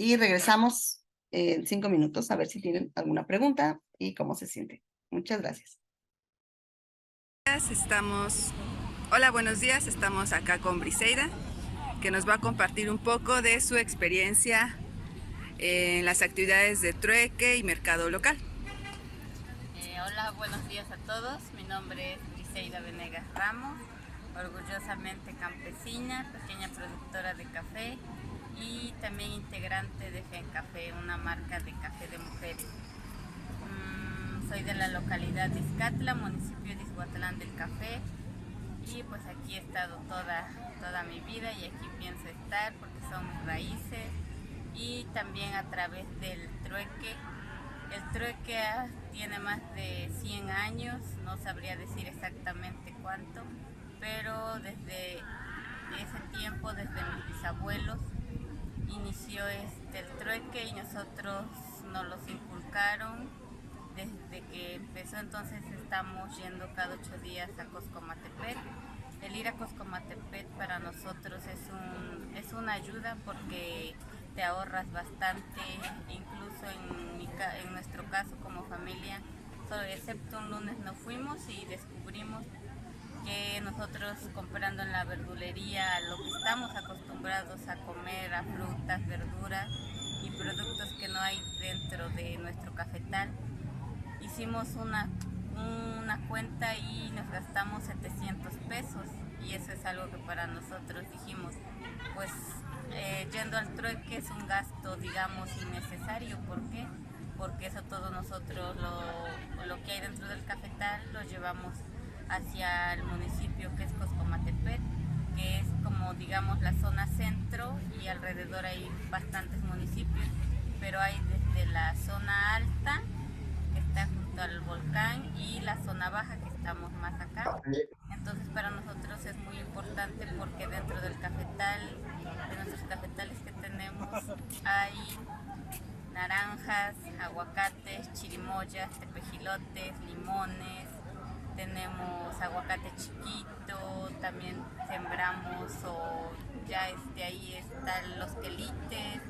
y regresamos en 5 minutos a ver si tienen alguna pregunta y cómo se sienten. Muchas gracias. Hola, buenos días. Estamos acá con Briseida, que nos va a compartir un poco de su experiencia en las actividades de trueque y mercado local. Hola, buenos días a todos. Mi nombre es Briseida Venegas Ramos, orgullosamente campesina, pequeña productora de café y también integrante de FENCAFÉ, una marca de café de mujeres. Soy de la localidad de Izcatla, municipio de Izhuatlán del Café, y pues aquí he estado toda mi vida y aquí pienso estar porque son mis raíces, y también a través del trueque. El trueque tiene más de 100 años, no sabría decir exactamente cuánto, pero desde ese tiempo, desde mis bisabuelos, inició el trueque y nosotros nos los inculcaron desde que empezó. Entonces estamos yendo cada 8 días a Coscomatepet. El ir a Coscomatepet para nosotros es una ayuda porque te ahorras bastante, incluso en nuestro caso como familia, solo excepto un lunes no fuimos y descubrimos que nosotros comprando en la verdulería lo que estamos acostumbrados a comer, a frutas, verduras y productos que no hay dentro de nuestro cafetal, hicimos una cuenta y nos gastamos 700 pesos, y eso es algo que para nosotros dijimos, pues yendo al trueque es un gasto, digamos, innecesario. ¿Por qué? Porque eso todo nosotros lo que hay dentro del cafetal lo llevamos hacia el municipio que es Coscomatepet, que es como, digamos, la zona centro, y alrededor hay bastantes municipios, pero hay desde la zona alta, que está junto al volcán, y la zona baja, que estamos más acá. Entonces para nosotros es muy importante porque dentro del cafetal, de nuestros cafetales que tenemos, hay naranjas, aguacates, chirimoyas, tepejilotes, limones, tenemos aguacate chiquito, también sembramos, o ya ahí están los quelites.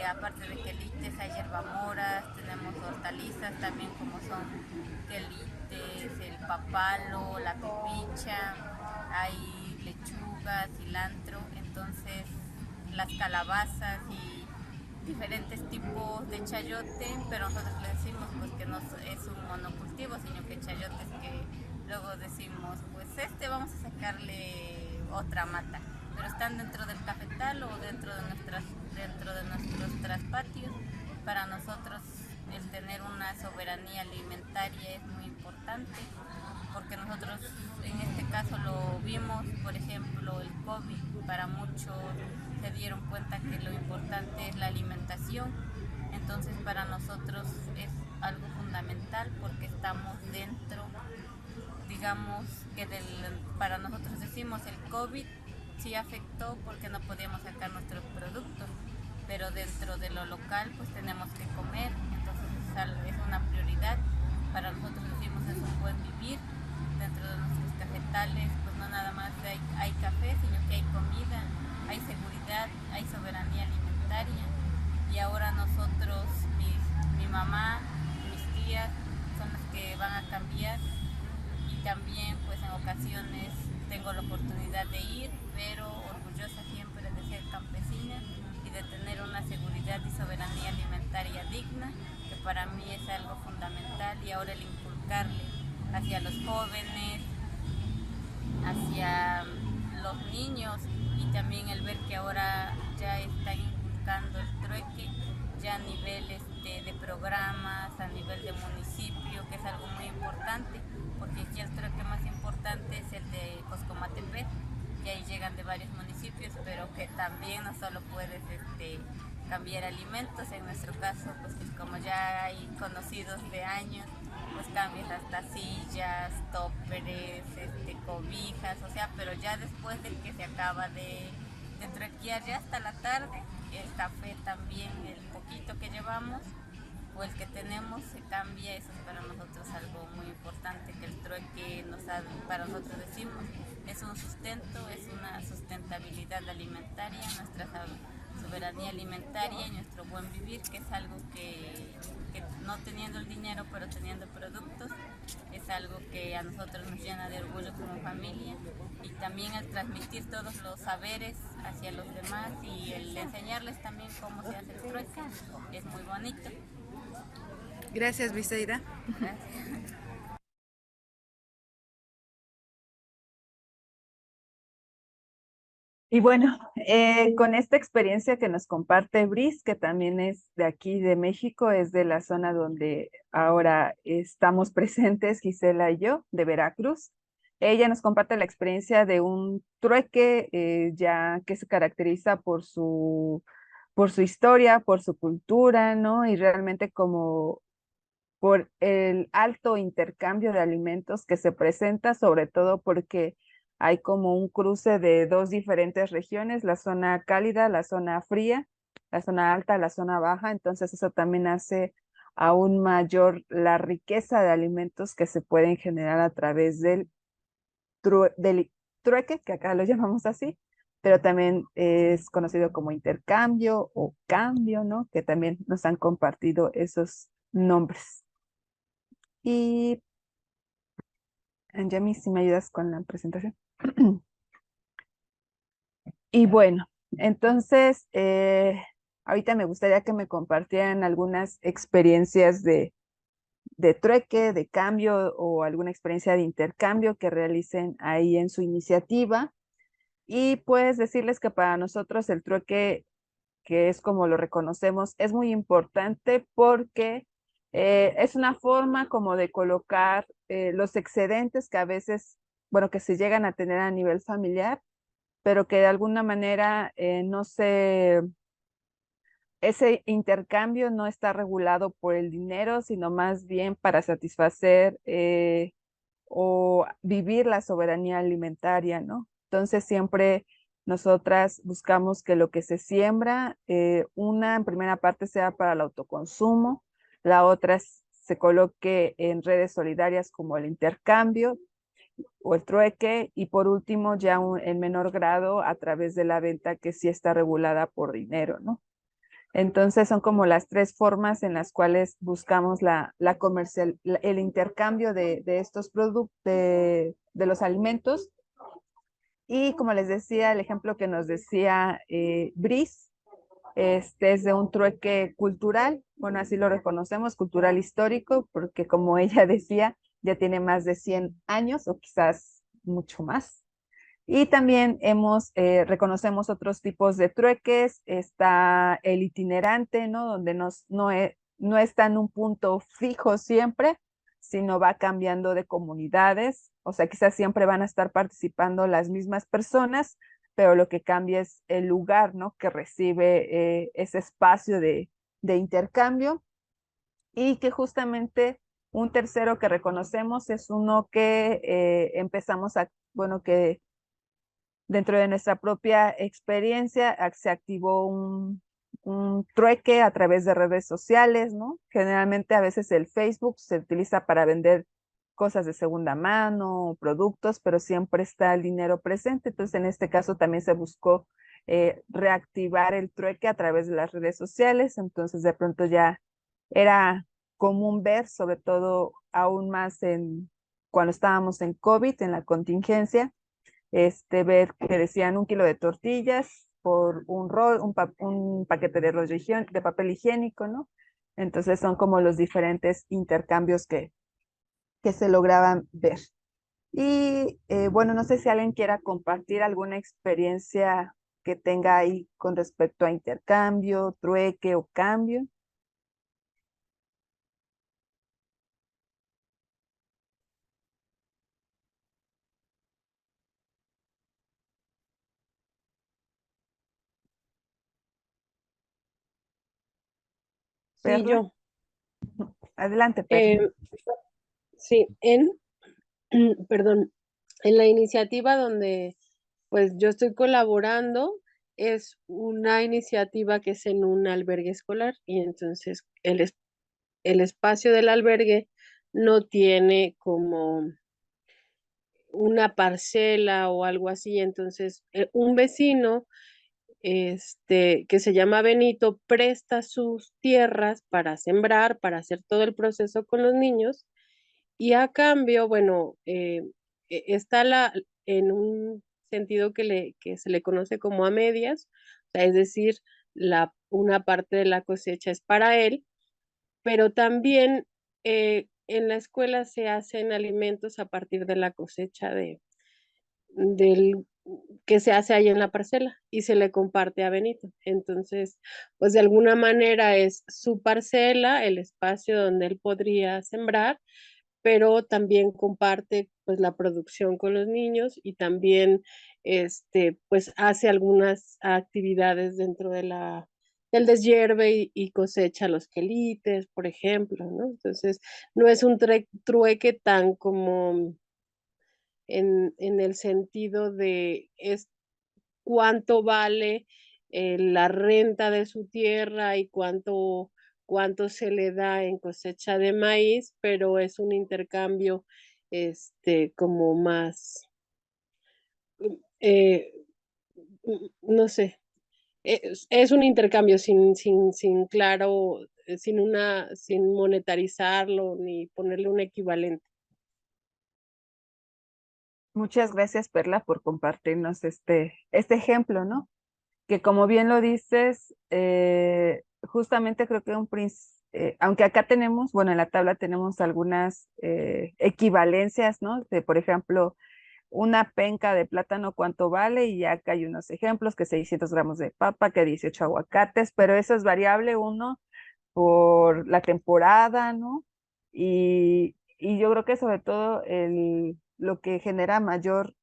Aparte de quelites hay hierbamoras, tenemos hortalizas también como son quelites, el papalo, la pepicha, hay lechuga, cilantro, entonces las calabazas y diferentes tipos de chayote, pero nosotros le decimos pues que no es un monocultivo, sino que chayotes que luego decimos pues vamos a sacarle otra mata, pero están dentro del cafetal o dentro de nuestros traspatios. Para nosotros el tener una soberanía alimentaria es muy importante, porque nosotros en este caso lo vimos, por ejemplo, el COVID, para muchos se dieron cuenta que lo importante es la alimentación. Entonces para nosotros es algo fundamental porque estamos dentro, digamos que para nosotros decimos el COVID sí afectó porque no podíamos sacar nuestros productos, pero dentro de lo local pues tenemos que comer, entonces es una prioridad. Para nosotros decimos es un buen vivir. Dentro de nuestros cafetales pues no nada más hay café, sino que hay comida, hay seguridad, hay soberanía alimentaria. Y ahora nosotros, mi mamá, mis tías son las que van a cambiar, y también pues en ocasiones tengo la oportunidad de ir, pero orgullosa siempre de ser campesina y de tener una seguridad y soberanía alimentaria digna, que para mí es algo fundamental. Y ahora el inculcarle hacia los jóvenes, hacia los niños, y también el ver que ahora ya están inculcando el trueque ya a nivel de programas, a nivel de municipio, que es algo muy importante, porque aquí el trueque más importante es el de Coscomatepet, y ahí llegan de varios municipios, pero que también no solo puedes cambiar alimentos, en nuestro caso pues como ya hay conocidos de años, pues cambias hasta sillas, tóperes, cobijas, o sea, pero ya después de que se acaba de truequear, ya hasta la tarde, el café también, el poquito que llevamos o el que tenemos se cambia. Eso es para nosotros algo muy importante, que el trueque para nosotros decimos, es un sustento, es una sustentabilidad alimentaria. soberanía alimentaria y nuestro buen vivir, que es algo que no teniendo el dinero, pero teniendo productos, es algo que a nosotros nos llena de orgullo como familia, y también el transmitir todos los saberes hacia los demás y el enseñarles también cómo se hace el trueque es muy bonito. Gracias, Briseida. Gracias. Y bueno, con esta experiencia que nos comparte Bris, que también es de aquí de México, es de la zona donde ahora estamos presentes, Gisela y yo, de Veracruz. Ella nos comparte la experiencia de un trueque ya que se caracteriza por su historia, por su cultura, ¿no? Y realmente como por el alto intercambio de alimentos que se presenta, sobre todo porque hay como un cruce de dos diferentes regiones, la zona cálida, la zona fría, la zona alta, la zona baja, entonces eso también hace aún mayor la riqueza de alimentos que se pueden generar a través del trueque, que acá lo llamamos así, pero también es conocido como intercambio o cambio, ¿no? Que también nos han compartido esos nombres. Y Yami, si me ayudas con la presentación. Y bueno, entonces, ahorita me gustaría que me compartieran algunas experiencias de trueque, de cambio o alguna experiencia de intercambio que realicen ahí en su iniciativa. Y pues decirles que para nosotros el trueque, que es como lo reconocemos, es muy importante porque es una forma como de colocar los excedentes que a veces, bueno, que se llegan a tener a nivel familiar, pero que de alguna manera ese intercambio no está regulado por el dinero, sino más bien para satisfacer o vivir la soberanía alimentaria, ¿no? Entonces siempre nosotras buscamos que lo que se siembra, una en primera parte sea para el autoconsumo, la otra se coloque en redes solidarias como el intercambio o el trueque, y por último ya en menor grado a través de la venta que sí está regulada por dinero, ¿no? Entonces son como las tres formas en las cuales buscamos el intercambio de estos productos, de los alimentos. Y como les decía, el ejemplo que nos decía Brice, es de un trueque cultural, bueno, así lo reconocemos, cultural histórico, porque como ella decía, ya tiene más de 100 años o quizás mucho más. Y también reconocemos otros tipos de trueques. Está el itinerante, ¿no? Donde no está en un punto fijo siempre, sino va cambiando de comunidades. O sea, quizás siempre van a estar participando las mismas personas, pero lo que cambia es el lugar, ¿no? Que recibe ese espacio de intercambio. Y que justamente un tercero que reconocemos es uno que bueno, que dentro de nuestra propia experiencia se activó un trueque a través de redes sociales, ¿no? Generalmente a veces el Facebook se utiliza para vender cosas de segunda mano, productos, pero siempre está el dinero presente. Entonces, en este caso también se buscó reactivar el trueque a través de las redes sociales. Entonces, de pronto ya era común ver, sobre todo aún más cuando estábamos en COVID, en la contingencia, ver que decían 1 kilo de tortillas por un paquete de de papel higiénico, ¿no? Entonces son como los diferentes intercambios que se lograban ver. Y bueno, no sé si alguien quiera compartir alguna experiencia que tenga ahí con respecto a intercambio, trueque o cambio. Sí, Perla, yo. adelante, Perla. Sí, perdón, en la iniciativa donde pues yo estoy colaborando, es una iniciativa que es en un albergue escolar, y entonces el espacio del albergue no tiene como una parcela o algo así. Entonces un vecino que se llama Benito, presta sus tierras para sembrar, para hacer todo el proceso con los niños, y a cambio, bueno, está en un sentido que se le conoce como a medias, o sea, es decir, una parte de la cosecha es para él, pero también en la escuela se hacen alimentos a partir de la cosecha del que se hace ahí en la parcela y se le comparte a Benito. Entonces, pues de alguna manera es su parcela, el espacio donde él podría sembrar, pero también comparte pues la producción con los niños y también pues hace algunas actividades dentro del deshierve y cosecha los quelites, por ejemplo, ¿no? Entonces, no es un trueque tan como en el sentido de cuánto vale la renta de su tierra y cuánto se le da en cosecha de maíz, pero es un intercambio como más, eh, no sé, es un intercambio sin claro, sin monetarizarlo ni ponerle un equivalente. Muchas gracias, Perla, por compartirnos este ejemplo, ¿no? Que como bien lo dices, justamente creo que aunque acá tenemos, bueno, en la tabla tenemos algunas equivalencias, ¿no? De, por ejemplo, una penca de plátano, ¿cuánto vale? Y acá hay unos ejemplos, que 600 gramos de papa, que 18 aguacates, pero eso es variable, uno, por la temporada, ¿no? Y yo creo que sobre todo lo que genera mayor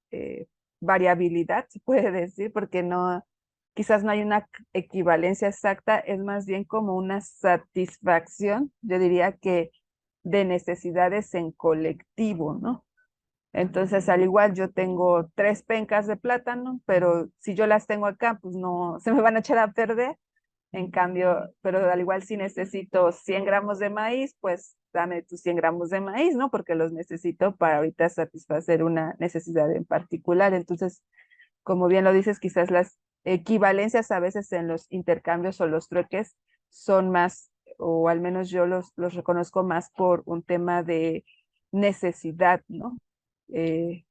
variabilidad, se puede decir, porque no, quizás no hay una equivalencia exacta, es más bien como una satisfacción, yo diría que de necesidades en colectivo, ¿no? Entonces, al igual yo tengo 3 pencas de plátano, pero si yo las tengo acá, pues no, se me van a echar a perder. En cambio, pero al igual si necesito 100 gramos de maíz, pues dame tus 100 gramos de maíz, ¿no? Porque los necesito para ahorita satisfacer una necesidad en particular. Entonces, como bien lo dices, quizás las equivalencias a veces en los intercambios o los trueques son más, o al menos yo los reconozco más por un tema de necesidad, ¿no? Eh,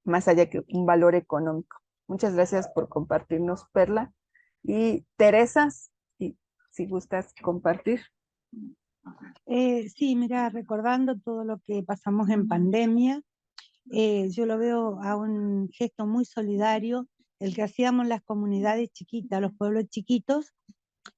Más allá que un valor económico. Muchas gracias por compartirnos, Perla. Y Teresa, si gustas compartir. Sí, mira, recordando todo lo que pasamos en pandemia, yo lo veo a un gesto muy solidario, el que hacíamos las comunidades chiquitas, los pueblos chiquitos.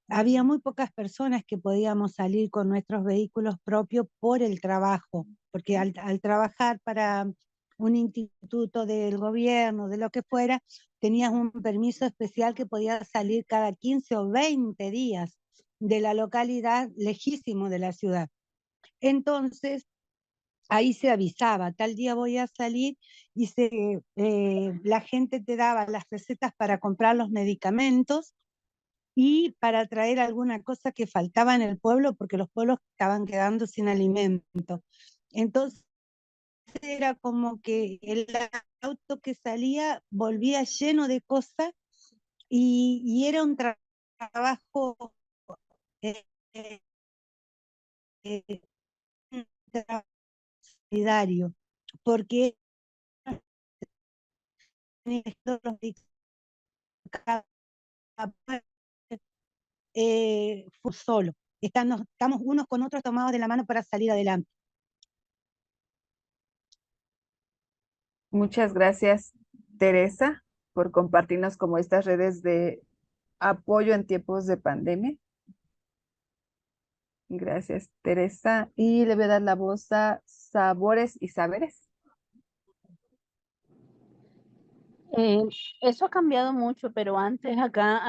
Había muy pocas personas que podíamos salir con nuestros vehículos propios por el trabajo, porque al trabajar para un instituto del gobierno, de lo que fuera, tenías un permiso especial que podías salir cada 15 o 20 días de la localidad lejísimo de la ciudad. Entonces, ahí se avisaba, tal día voy a salir y la gente te daba las recetas para comprar los medicamentos y para traer alguna cosa que faltaba en el pueblo, porque los pueblos estaban quedando sin alimento. Entonces era como que el auto que salía volvía lleno de cosas y era un trabajo eh, eh, un trabajo solidario, porque todos los fue solo. Estamos unos con otros tomados de la mano para salir adelante. Muchas gracias, Teresa, por compartirnos como estas redes de apoyo en tiempos de pandemia. Gracias, Teresa. Y le voy a dar la voz a Sabores y Saberes. Eso ha cambiado mucho, pero antes acá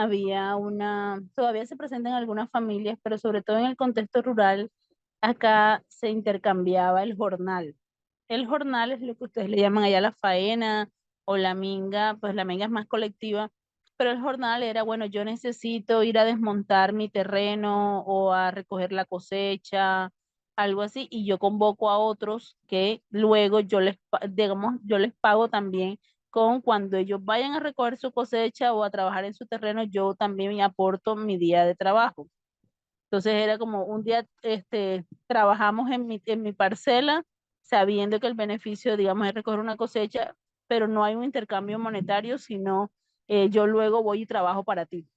todavía se presenta en algunas familias, pero sobre todo en el contexto rural, acá se intercambiaba el jornal. El jornal es lo que ustedes le llaman allá la faena o la minga, pues la minga es más colectiva, pero el jornal era, bueno, yo necesito ir a desmontar mi terreno o a recoger la cosecha, algo así, y yo convoco a otros que luego digamos, yo les pago también con cuando ellos vayan a recoger su cosecha o a trabajar en su terreno, yo también aporto mi día de trabajo. Entonces era como un día trabajamos en mi parcela, sabiendo que el beneficio, digamos, es recoger una cosecha, pero no hay un intercambio monetario, sino yo luego voy y trabajo para ti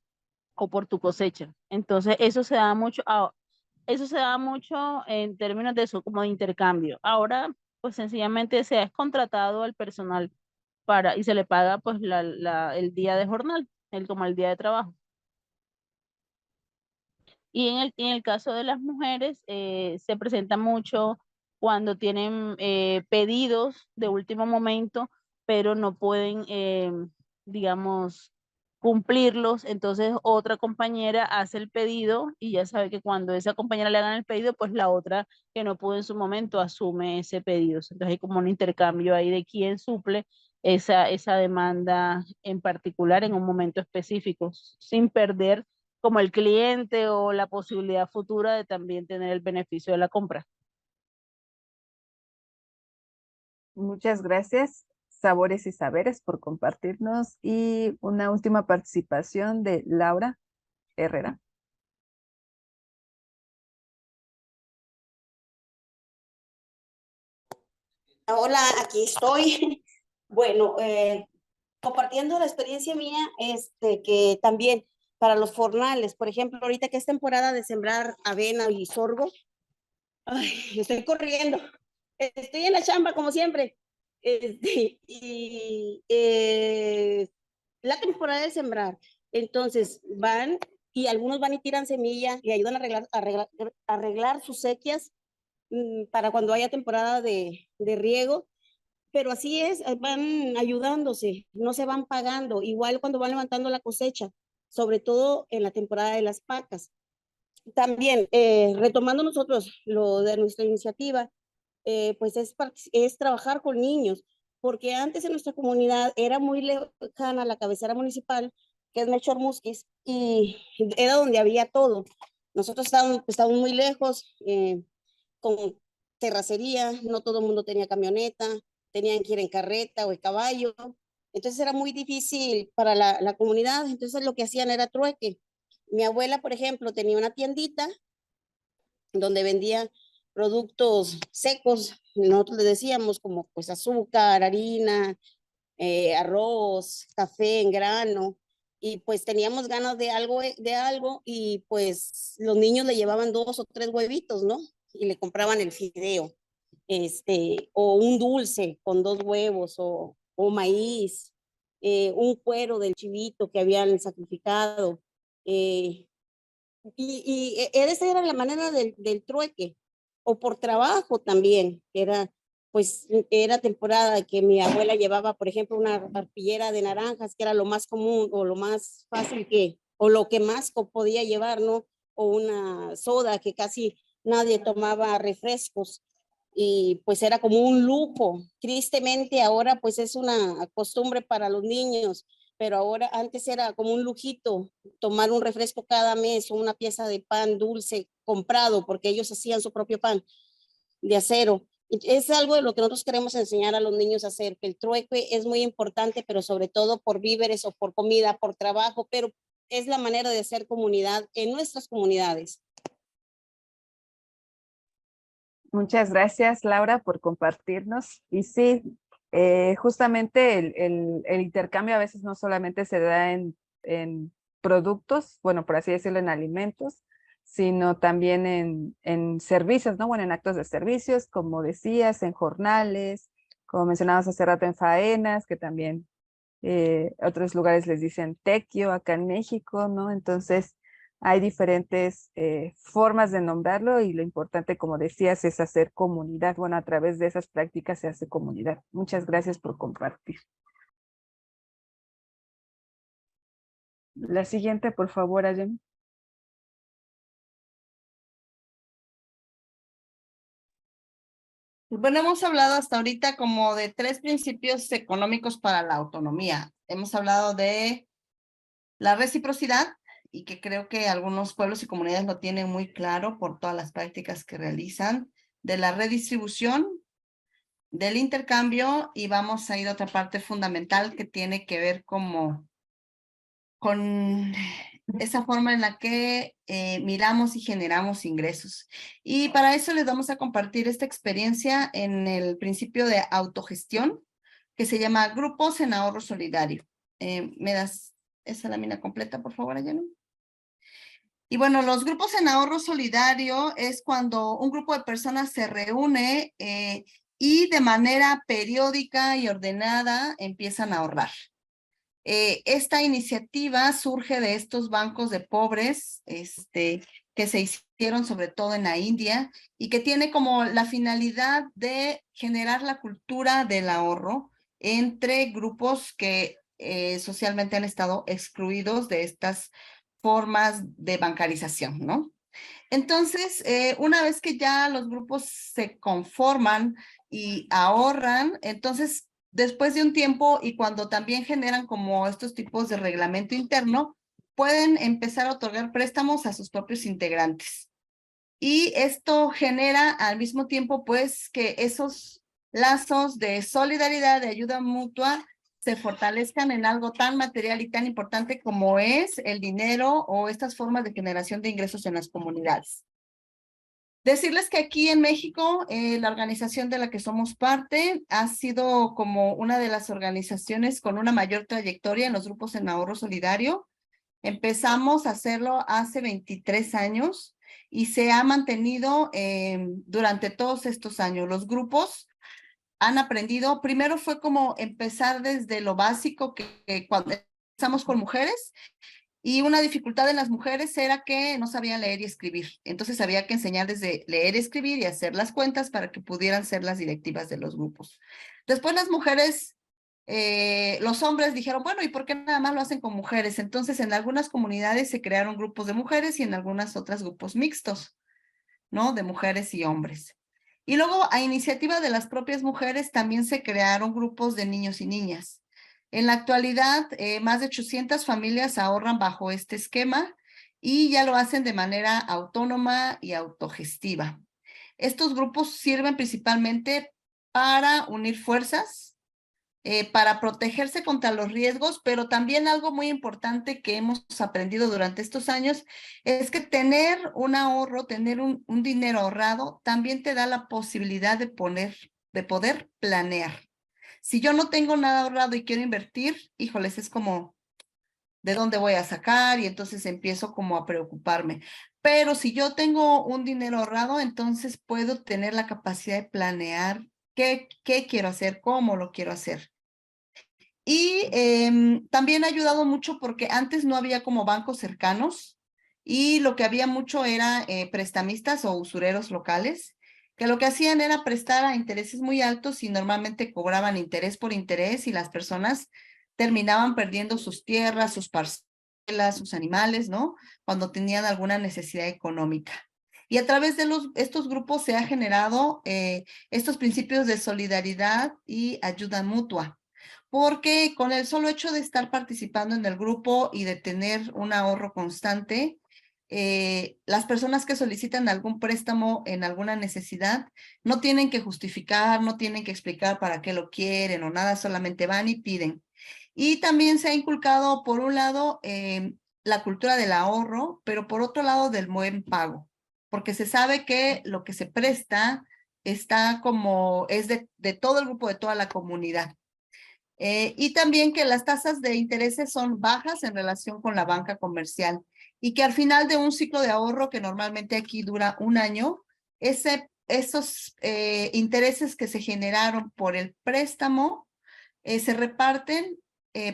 o por tu cosecha. Entonces eso se da mucho, eso se da mucho en términos de eso, como de intercambio. Ahora, pues sencillamente se ha contratado al personal y se le paga pues el día de jornal, como el día de trabajo. Y en el caso de las mujeres, se presenta mucho cuando tienen pedidos de último momento, pero no pueden, digamos, cumplirlos. Entonces otra compañera hace el pedido y ya sabe que cuando esa compañera le hagan el pedido, pues la otra que no pudo en su momento asume ese pedido. Entonces hay como un intercambio ahí de quién suple esa demanda en particular en un momento específico, sin perder como el cliente o la posibilidad futura de también tener el beneficio de la compra. Muchas gracias, Sabores y Saberes, por compartirnos. Y una última participación de Laura Herrera. Hola, aquí estoy. Bueno, compartiendo la experiencia mía, que también para los fornales, por ejemplo, ahorita que es temporada de sembrar avena y sorgo, estoy corriendo, estoy en la chamba como siempre, y la temporada de sembrar, entonces van y algunos van y tiran semilla y ayudan a arreglar sus sequías para cuando haya temporada de riego, pero así es, van ayudándose, no se van pagando, igual cuando van levantando la cosecha, sobre todo en la temporada de las pacas. También, retomando nosotros lo de nuestra iniciativa, pues es trabajar con niños, porque antes en nuestra comunidad era muy lejana la cabecera municipal, que es Melchor Musquis, y era donde había todo. Nosotros estábamos muy lejos, con terracería, no todo el mundo tenía camioneta, tenían que ir en carreta o en caballo, entonces era muy difícil para la comunidad, entonces lo que hacían era trueque. Mi abuela, por ejemplo, tenía una tiendita donde vendía productos secos, nosotros le decíamos como pues azúcar, harina, arroz, café en grano, y pues teníamos ganas de algo y pues los niños le llevaban 2 o 3 huevitos, ¿no? Y le compraban el fideo, o un dulce con 2 huevos o maíz, un cuero del chivito que habían sacrificado, esa era la manera del trueque, o por trabajo también, pues era temporada que mi abuela llevaba, por ejemplo, una arpillera de naranjas, que era lo más común o lo más fácil o lo que más podía llevar, ¿no? O una soda, que casi nadie tomaba refrescos, y pues era como un lujo. Tristemente ahora pues es una costumbre para los niños, pero ahora antes era como un lujito tomar un refresco cada mes o una pieza de pan dulce comprado, porque ellos hacían su propio pan de acero. Es algo de lo que nosotros queremos enseñar a los niños a hacer, que el trueque es muy importante, pero sobre todo por víveres o por comida, por trabajo, pero es la manera de hacer comunidad en nuestras comunidades. Muchas gracias, Laura, por compartirnos. Y sí, justamente el intercambio a veces no solamente se da en productos, bueno, por así decirlo, en alimentos, sino también en servicios, ¿no? Bueno, en actos de servicios, como decías, en jornales, como mencionabas hace rato, en faenas, que también otros lugares les dicen tequio acá en México, ¿no? Entonces, hay diferentes formas de nombrarlo y lo importante, como decías, es hacer comunidad. Bueno, a través de esas prácticas se hace comunidad. Muchas gracias por compartir. La siguiente, por favor, Ayem. Bueno, hemos hablado hasta ahorita como de 3 principios económicos para la autonomía. Hemos hablado de la reciprocidad, y que creo que algunos pueblos y comunidades lo tienen muy claro por todas las prácticas que realizan, de la redistribución, del intercambio y vamos a ir a otra parte fundamental que tiene que ver como con esa forma en la que miramos y generamos ingresos. Y para eso les vamos a compartir esta experiencia en el principio de autogestión que se llama Grupos en Ahorro Solidario. ¿Me das esa lámina completa, por favor, Ayano? Y bueno, los grupos en ahorro solidario es cuando un grupo de personas se reúne y de manera periódica y ordenada empiezan a ahorrar. Esta iniciativa surge de estos bancos de pobres que se hicieron sobre todo en la India y que tiene como la finalidad de generar la cultura del ahorro entre grupos que socialmente han estado excluidos de estas formas de bancarización, ¿no? Entonces, una vez que ya los grupos se conforman y ahorran, entonces, después de un tiempo y cuando también generan como estos tipos de reglamento interno, pueden empezar a otorgar préstamos a sus propios integrantes. Y esto genera al mismo tiempo, pues, que esos lazos de solidaridad, de ayuda mutua, se fortalezcan en algo tan material y tan importante como es el dinero o estas formas de generación de ingresos en las comunidades. Decirles que aquí en México, la organización de la que somos parte ha sido como una de las organizaciones con una mayor trayectoria en los grupos en ahorro solidario. Empezamos a hacerlo hace 23 años y se ha mantenido durante todos estos años. Los grupos han aprendido, primero fue como empezar desde lo básico que cuando empezamos con mujeres, y una dificultad en las mujeres era que no sabían leer y escribir. Entonces había que enseñar desde leer, escribir y hacer las cuentas para que pudieran ser las directivas de los grupos. Después las mujeres, los hombres dijeron, bueno, ¿y por qué nada más lo hacen con mujeres? Entonces en algunas comunidades se crearon grupos de mujeres y en algunas otras grupos mixtos, ¿no? De mujeres y hombres. Y luego a iniciativa de las propias mujeres también se crearon grupos de niños y niñas. En la actualidad, más de 800 familias ahorran bajo este esquema y ya lo hacen de manera autónoma y autogestiva. Estos grupos sirven principalmente para unir fuerzas, para protegerse contra los riesgos, pero también algo muy importante que hemos aprendido durante estos años es que tener un ahorro, tener un dinero ahorrado, también te da la posibilidad de poder planear. Si yo no tengo nada ahorrado y quiero invertir, híjoles, es como, ¿de dónde voy a sacar? Y entonces empiezo como a preocuparme. Pero si yo tengo un dinero ahorrado, entonces puedo tener la capacidad de planear qué quiero hacer, cómo lo quiero hacer. Y también ha ayudado mucho porque antes no había como bancos cercanos y lo que había mucho era prestamistas o usureros locales, que lo que hacían era prestar a intereses muy altos y normalmente cobraban interés por interés y las personas terminaban perdiendo sus tierras, sus parcelas, sus animales, ¿no? Cuando tenían alguna necesidad económica. Y a través de estos grupos se ha generado estos principios de solidaridad y ayuda mutua. Porque con el solo hecho de estar participando en el grupo y de tener un ahorro constante, las personas que solicitan algún préstamo en alguna necesidad no tienen que justificar, no tienen que explicar para qué lo quieren o nada, solamente van y piden. Y también se ha inculcado, por un lado, la cultura del ahorro, pero por otro lado, del buen pago, porque se sabe que lo que se presta está como, es de todo el grupo, de toda la comunidad. Y también que las tasas de intereses son bajas en relación con la banca comercial y que al final de un ciclo de ahorro que normalmente aquí dura un año, esos intereses que se generaron por el préstamo se reparten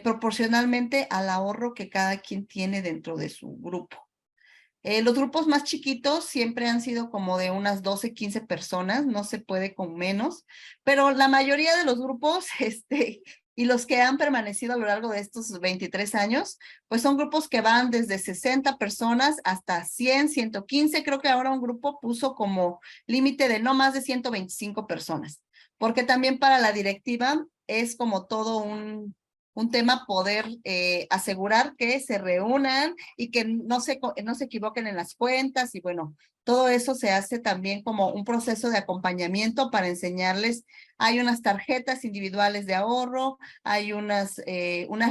proporcionalmente al ahorro que cada quien tiene dentro de su grupo. Los grupos más chiquitos siempre han sido como de unas 12, 15 personas, no se puede con menos, pero la mayoría de los grupos, y los que han permanecido a lo largo de estos 23 años, pues son grupos que van desde 60 personas hasta 100, 115, creo que ahora un grupo puso como límite de no más de 125 personas, porque también para la directiva es como todo un tema poder asegurar que se reúnan y que no se equivoquen en las cuentas y bueno, todo eso se hace también como un proceso de acompañamiento para enseñarles. Hay unas tarjetas individuales de ahorro, hay unas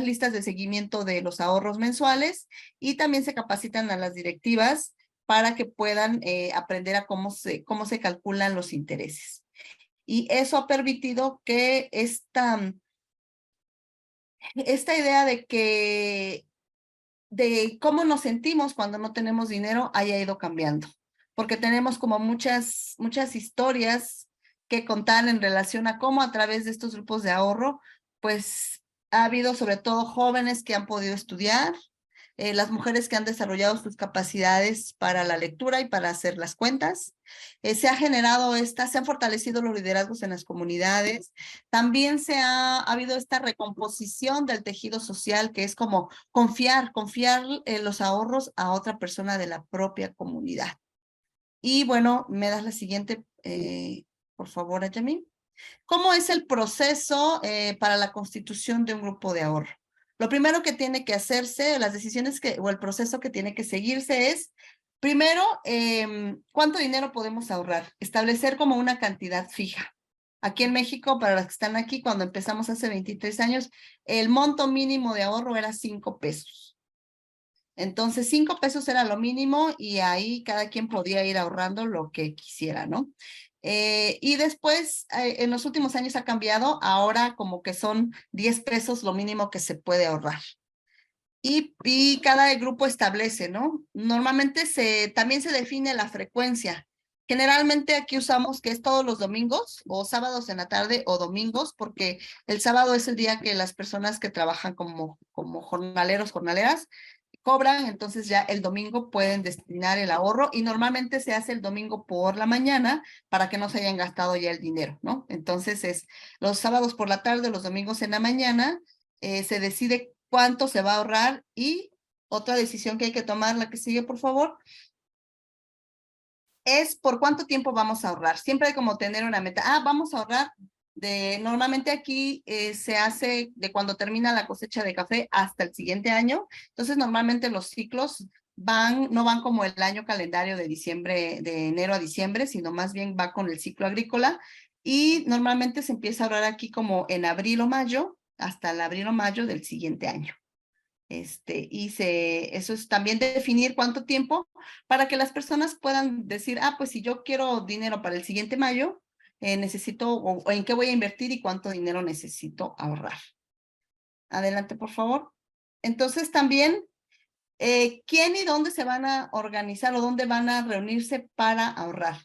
listas de seguimiento de los ahorros mensuales y también se capacitan a las directivas para que puedan aprender a cómo se calculan los intereses. Y eso ha permitido que esta idea de cómo nos sentimos cuando no tenemos dinero haya ido cambiando, porque tenemos como muchas historias que contar en relación a cómo a través de estos grupos de ahorro, pues ha habido sobre todo jóvenes que han podido estudiar, las mujeres que han desarrollado sus capacidades para la lectura y para hacer las cuentas. Se han fortalecido los liderazgos en las comunidades. También ha habido esta recomposición del tejido social, que es como confiar los ahorros a otra persona de la propia comunidad. Y bueno, me das la siguiente, por favor, Ayami. ¿Cómo es el proceso para la constitución de un grupo de ahorro? Lo primero que tiene que hacerse, o el proceso que tiene que seguirse es, primero, ¿cuánto dinero podemos ahorrar? Establecer como una cantidad fija. Aquí en México, para los que están aquí, cuando empezamos hace 23 años, el monto mínimo de ahorro era 5 pesos. Entonces, 5 pesos era lo mínimo y ahí cada quien podía ir ahorrando lo que quisiera, ¿no? Y después, en los últimos años ha cambiado, ahora como que son 10 pesos lo mínimo que se puede ahorrar. Y cada grupo establece, ¿no? Normalmente también se define la frecuencia. Generalmente aquí usamos que es todos los domingos o sábados en la tarde o domingos, porque el sábado es el día que las personas que trabajan como jornaleros, jornaleras, cobran, entonces ya el domingo pueden destinar el ahorro y normalmente se hace el domingo por la mañana para que no se hayan gastado ya el dinero, ¿no? Entonces es los sábados por la tarde, los domingos en la mañana, se decide cuánto se va a ahorrar y otra decisión que hay que tomar, la que sigue, por favor, es por cuánto tiempo vamos a ahorrar. Siempre hay como tener una meta. Vamos a ahorrar normalmente aquí se hace de cuando termina la cosecha de café hasta el siguiente año. Entonces, normalmente los ciclos no van como el año calendario de enero a diciembre, sino más bien va con el ciclo agrícola. Y normalmente se empieza a ahorrar aquí como en abril o mayo, hasta el abril o mayo del siguiente año. Eso es también definir cuánto tiempo para que las personas puedan decir, pues si yo quiero dinero para el siguiente mayo, necesito, o en qué voy a invertir y cuánto dinero necesito ahorrar. Adelante, por favor. Entonces también, ¿quién y dónde se van a organizar o dónde van a reunirse para ahorrar?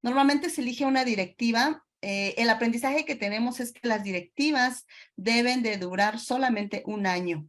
Normalmente se elige una directiva. El aprendizaje que tenemos es que las directivas deben de durar solamente un año,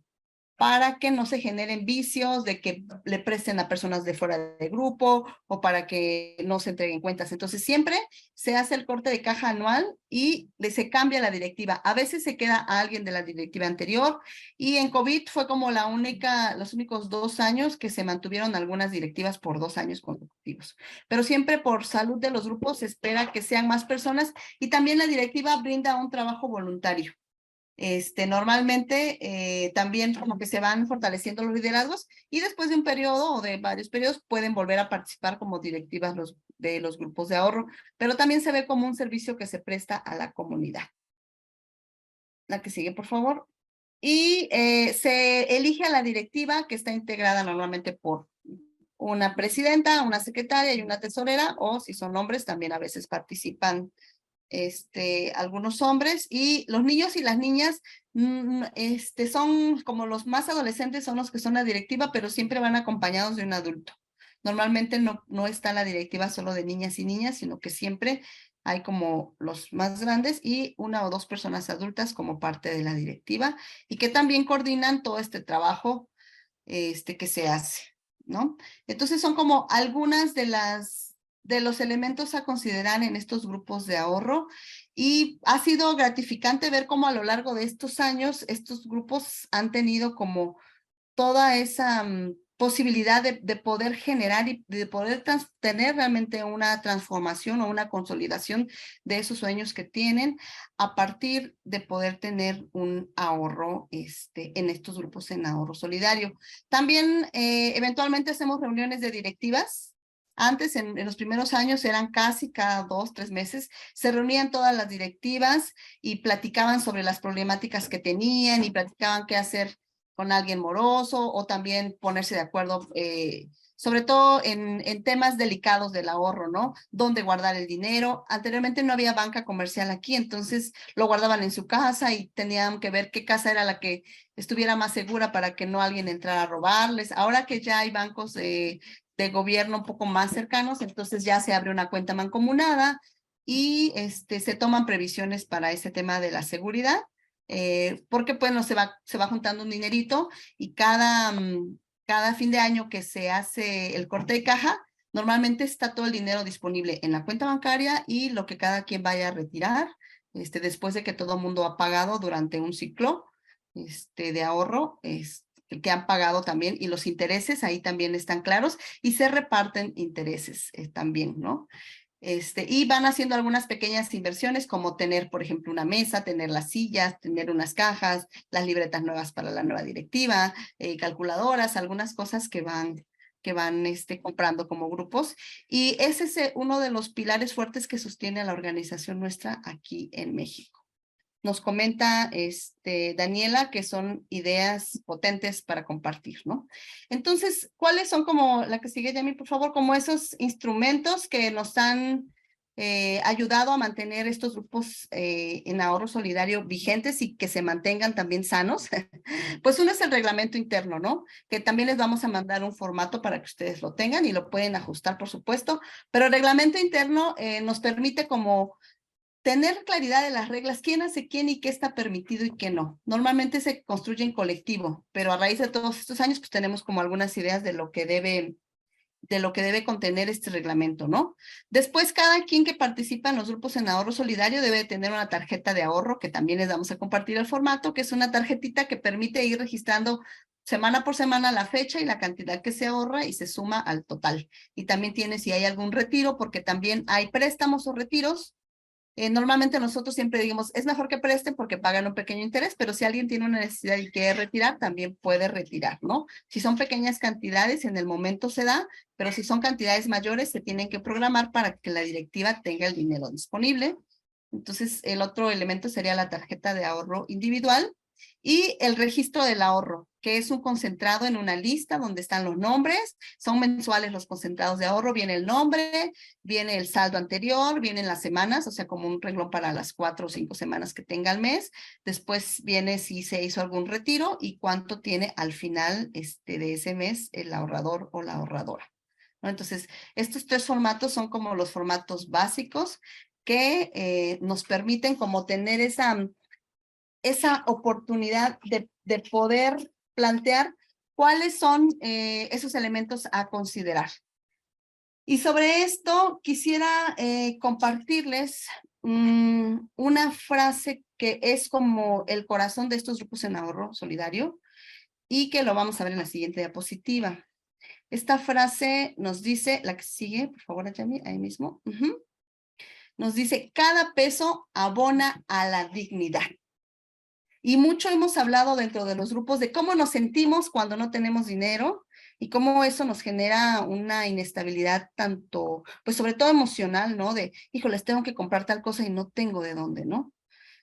para que no se generen vicios de que le presten a personas de fuera del grupo o para que no se entreguen cuentas. Entonces siempre se hace el corte de caja anual y se cambia la directiva. A veces se queda a alguien de la directiva anterior y en COVID fue como los únicos 2 años que se mantuvieron algunas directivas por 2 años consecutivos. Pero siempre por salud de los grupos se espera que sean más personas y también la directiva brinda un trabajo voluntario. Normalmente también como que se van fortaleciendo los liderazgos y después de un periodo o de varios periodos pueden volver a participar como directivas de los grupos de ahorro, pero también se ve como un servicio que se presta a la comunidad. La que sigue, por favor. Y se elige a la directiva, que está integrada normalmente por una presidenta, una secretaria y una tesorera, o si son hombres también a veces participan algunos hombres, y los niños y las niñas son como los más adolescentes, son los que son la directiva, pero siempre van acompañados de un adulto. Normalmente no está la directiva solo de niñas y niñas, sino que siempre hay como los más grandes y 1 o 2 personas adultas como parte de la directiva y que también coordinan todo este trabajo que se hace, ¿no? Entonces son como algunas de los elementos a considerar en estos grupos de ahorro y ha sido gratificante ver cómo a lo largo de estos años estos grupos han tenido como toda esa posibilidad de poder generar y de poder tener realmente una transformación o una consolidación de esos sueños que tienen a partir de poder tener un ahorro en estos grupos en ahorro solidario. También eventualmente hacemos reuniones de directivas. Antes, en los primeros años, eran casi cada 2, 3 meses, se reunían todas las directivas y platicaban sobre las problemáticas que tenían y platicaban qué hacer con alguien moroso o también ponerse de acuerdo, sobre todo en temas delicados del ahorro, ¿no? Dónde guardar el dinero. Anteriormente no había banca comercial aquí, entonces lo guardaban en su casa y tenían que ver qué casa era la que estuviera más segura para que no alguien entrara a robarles. Ahora que ya hay bancos de gobierno un poco más cercanos, entonces ya se abre una cuenta mancomunada y se toman previsiones para ese tema de la seguridad. Porque pues no se va juntando un dinerito y cada fin de año que se hace el corte de caja, normalmente está todo el dinero disponible en la cuenta bancaria y lo que cada quien vaya a retirar, después de que todo el mundo ha pagado durante un ciclo de ahorro, el que han pagado también, y los intereses ahí también están claros y se reparten intereses también, ¿no? Y van haciendo algunas pequeñas inversiones como tener, por ejemplo, una mesa, tener las sillas, tener unas cajas, las libretas nuevas para la nueva directiva, calculadoras, algunas cosas que van comprando como grupos. Y ese es uno de los pilares fuertes que sostiene a la organización nuestra aquí en México. Nos comenta Daniela que son ideas potentes para compartir, ¿no? Entonces, ¿cuáles son como, la que sigue, Yami, por favor, como esos instrumentos que nos han ayudado a mantener estos grupos en ahorro solidario vigentes y que se mantengan también sanos? Pues uno es el reglamento interno, ¿no? Que también les vamos a mandar un formato para que ustedes lo tengan y lo pueden ajustar, por supuesto, pero el reglamento interno nos permite como tener claridad de las reglas, quién hace quién y qué está permitido y qué no. Normalmente se construye en colectivo, pero a raíz de todos estos años, pues tenemos como algunas ideas de lo que debe contener este reglamento, ¿no? Después, cada quien que participa en los grupos en ahorro solidario debe tener una tarjeta de ahorro, que también les vamos a compartir el formato, que es una tarjetita que permite ir registrando semana por semana la fecha y la cantidad que se ahorra y se suma al total. Y también tiene si hay algún retiro, porque también hay préstamos o retiros. Normalmente nosotros siempre digamos, es mejor que presten porque pagan un pequeño interés, pero si alguien tiene una necesidad y quiere retirar, también puede retirar, ¿no? Si son pequeñas cantidades, en el momento se da, pero si son cantidades mayores, se tienen que programar para que la directiva tenga el dinero disponible. Entonces, el otro elemento sería la tarjeta de ahorro individual y el registro del ahorro, que es un concentrado en una lista donde están los nombres, son mensuales los concentrados de ahorro, viene el nombre, viene el saldo anterior, vienen las semanas, o sea, como un renglón para las 4 o 5 semanas que tenga el mes, después viene si se hizo algún retiro y cuánto tiene al final de ese mes el ahorrador o la ahorradora, ¿no? Entonces, estos 3 formatos son como los formatos básicos que nos permiten como tener esa oportunidad de poder plantear cuáles son esos elementos a considerar. Y sobre esto quisiera compartirles una frase que es como el corazón de estos grupos en ahorro solidario y que lo vamos a ver en la siguiente diapositiva. Esta frase nos dice, la que sigue, por favor, Yami, ahí mismo. Nos dice, cada peso abona a la dignidad. Y mucho hemos hablado dentro de los grupos de cómo nos sentimos cuando no tenemos dinero y cómo eso nos genera una inestabilidad tanto, pues sobre todo emocional, ¿no? De, híjoles, tengo que comprar tal cosa y no tengo de dónde, ¿no?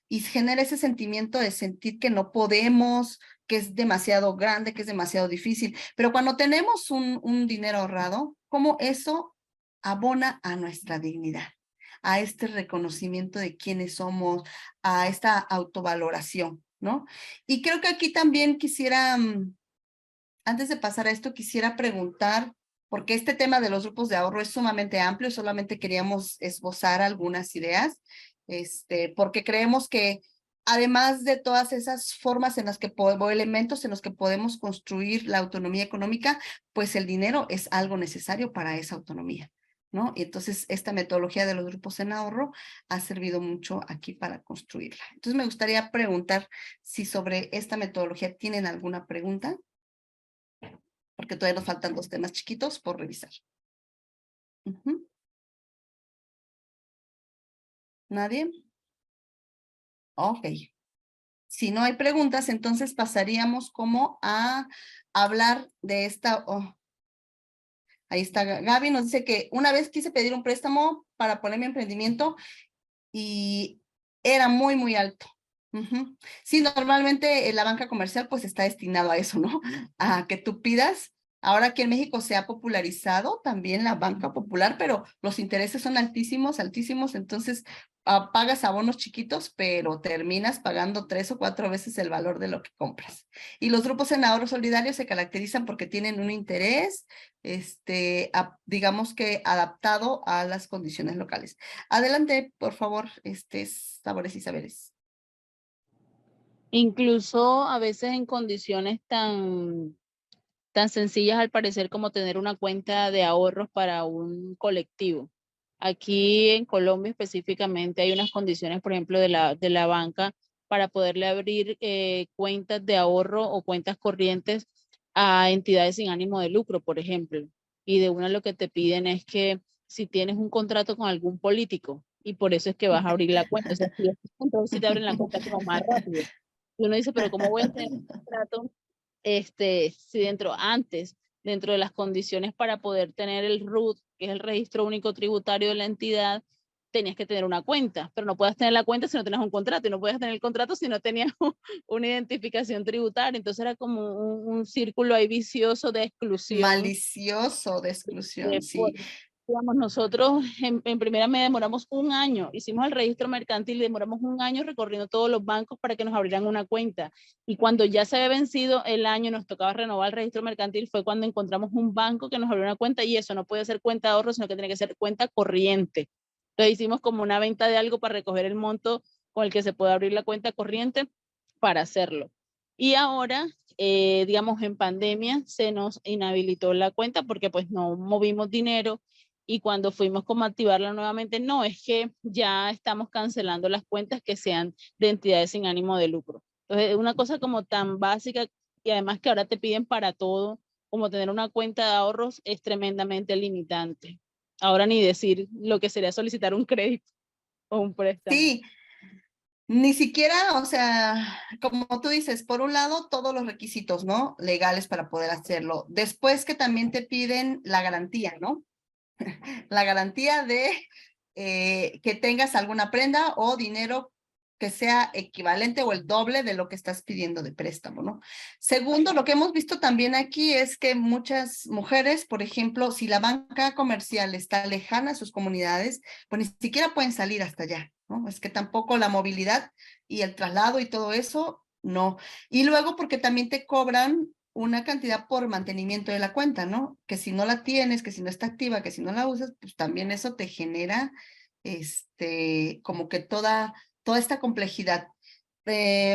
Y genera ese sentimiento de sentir que no podemos, que es demasiado grande, que es demasiado difícil. Pero cuando tenemos un dinero ahorrado, ¿cómo eso abona a nuestra dignidad? A este reconocimiento de quiénes somos, a esta autovaloración, ¿no? Y creo que aquí también quisiera, antes de pasar a esto, quisiera preguntar, porque este tema de los grupos de ahorro es sumamente amplio, solamente queríamos esbozar algunas ideas, porque creemos que además de todas esas formas en las que o elementos en los que podemos construir la autonomía económica, pues el dinero es algo necesario para esa autonomía, ¿no? Y entonces esta metodología de los grupos en ahorro ha servido mucho aquí para construirla. Entonces me gustaría preguntar si sobre esta metodología tienen alguna pregunta. porque todavía nos faltan 2 temas chiquitos por revisar. ¿Nadie? Ok. Si no hay preguntas, entonces pasaríamos como a hablar de esta... Ahí está Gaby, nos dice que una vez quise pedir un préstamo para poner mi emprendimiento y era muy, muy alto. Sí, normalmente la banca comercial pues está destinado a eso, ¿no? A que tú pidas. Ahora aquí en México se ha popularizado también la banca popular, pero los intereses son altísimos, altísimos, entonces pagas abonos chiquitos, pero terminas pagando 3 o 4 veces el valor de lo que compras. Y los grupos en ahorro solidario se caracterizan porque tienen un interés, digamos que adaptado a las condiciones locales. Adelante, por favor, Sabores y Saberes. Incluso a veces en condiciones tan sencillas al parecer como tener una cuenta de ahorros para un colectivo. Aquí en Colombia específicamente hay unas condiciones, por ejemplo, de la banca para poderle abrir cuentas de ahorro o cuentas corrientes a entidades sin ánimo de lucro, por ejemplo. Y de una lo que te piden es que si tienes un contrato con algún político y por eso es que vas a abrir la cuenta. O sea, si te abren la cuenta como más rápido. Y uno dice, pero ¿cómo voy a tener un contrato si dentro de las condiciones para poder tener el RUT, que es el registro único tributario de la entidad, tenías que tener una cuenta, pero no puedes tener la cuenta si no tienes un contrato, y no puedes tener el contrato si no tenías una identificación tributaria? Entonces era como un círculo ahí vicioso de exclusión. Malicioso de exclusión, sí. Digamos, nosotros en primera me demoramos 1 año, hicimos el registro mercantil, demoramos 1 año recorriendo todos los bancos para que nos abrieran una cuenta, y cuando ya se había vencido el año, nos tocaba renovar el registro mercantil, fue cuando encontramos un banco que nos abrió una cuenta, y eso no puede ser cuenta de ahorro, sino que tiene que ser cuenta corriente. Entonces hicimos como una venta de algo para recoger el monto con el que se puede abrir la cuenta corriente para hacerlo. Y ahora, digamos, en pandemia se nos inhabilitó la cuenta porque pues no movimos dinero. Y cuando fuimos como a activarla nuevamente, no, es que ya estamos cancelando las cuentas que sean de entidades sin ánimo de lucro. Entonces, una cosa como tan básica, y además que ahora te piden para todo, como tener una cuenta de ahorros, es tremendamente limitante. Ahora ni decir lo que sería solicitar un crédito o un préstamo. Sí, ni siquiera, o sea, como tú dices, por un lado, todos los requisitos, ¿no? Legales para poder hacerlo. Después que también te piden la garantía, ¿no? La garantía de que tengas alguna prenda o dinero que sea equivalente o el doble de lo que estás pidiendo de préstamo, ¿no? Segundo, lo que hemos visto también aquí es que muchas mujeres, por ejemplo, si la banca comercial está lejana a sus comunidades, pues ni siquiera pueden salir hasta allá, ¿no? Es que tampoco la movilidad y el traslado y todo eso, no. Y luego porque también te cobran una cantidad por mantenimiento de la cuenta, ¿no? Que si no la tienes, que si no está activa, que si no la usas, pues también eso te genera como que toda esta complejidad.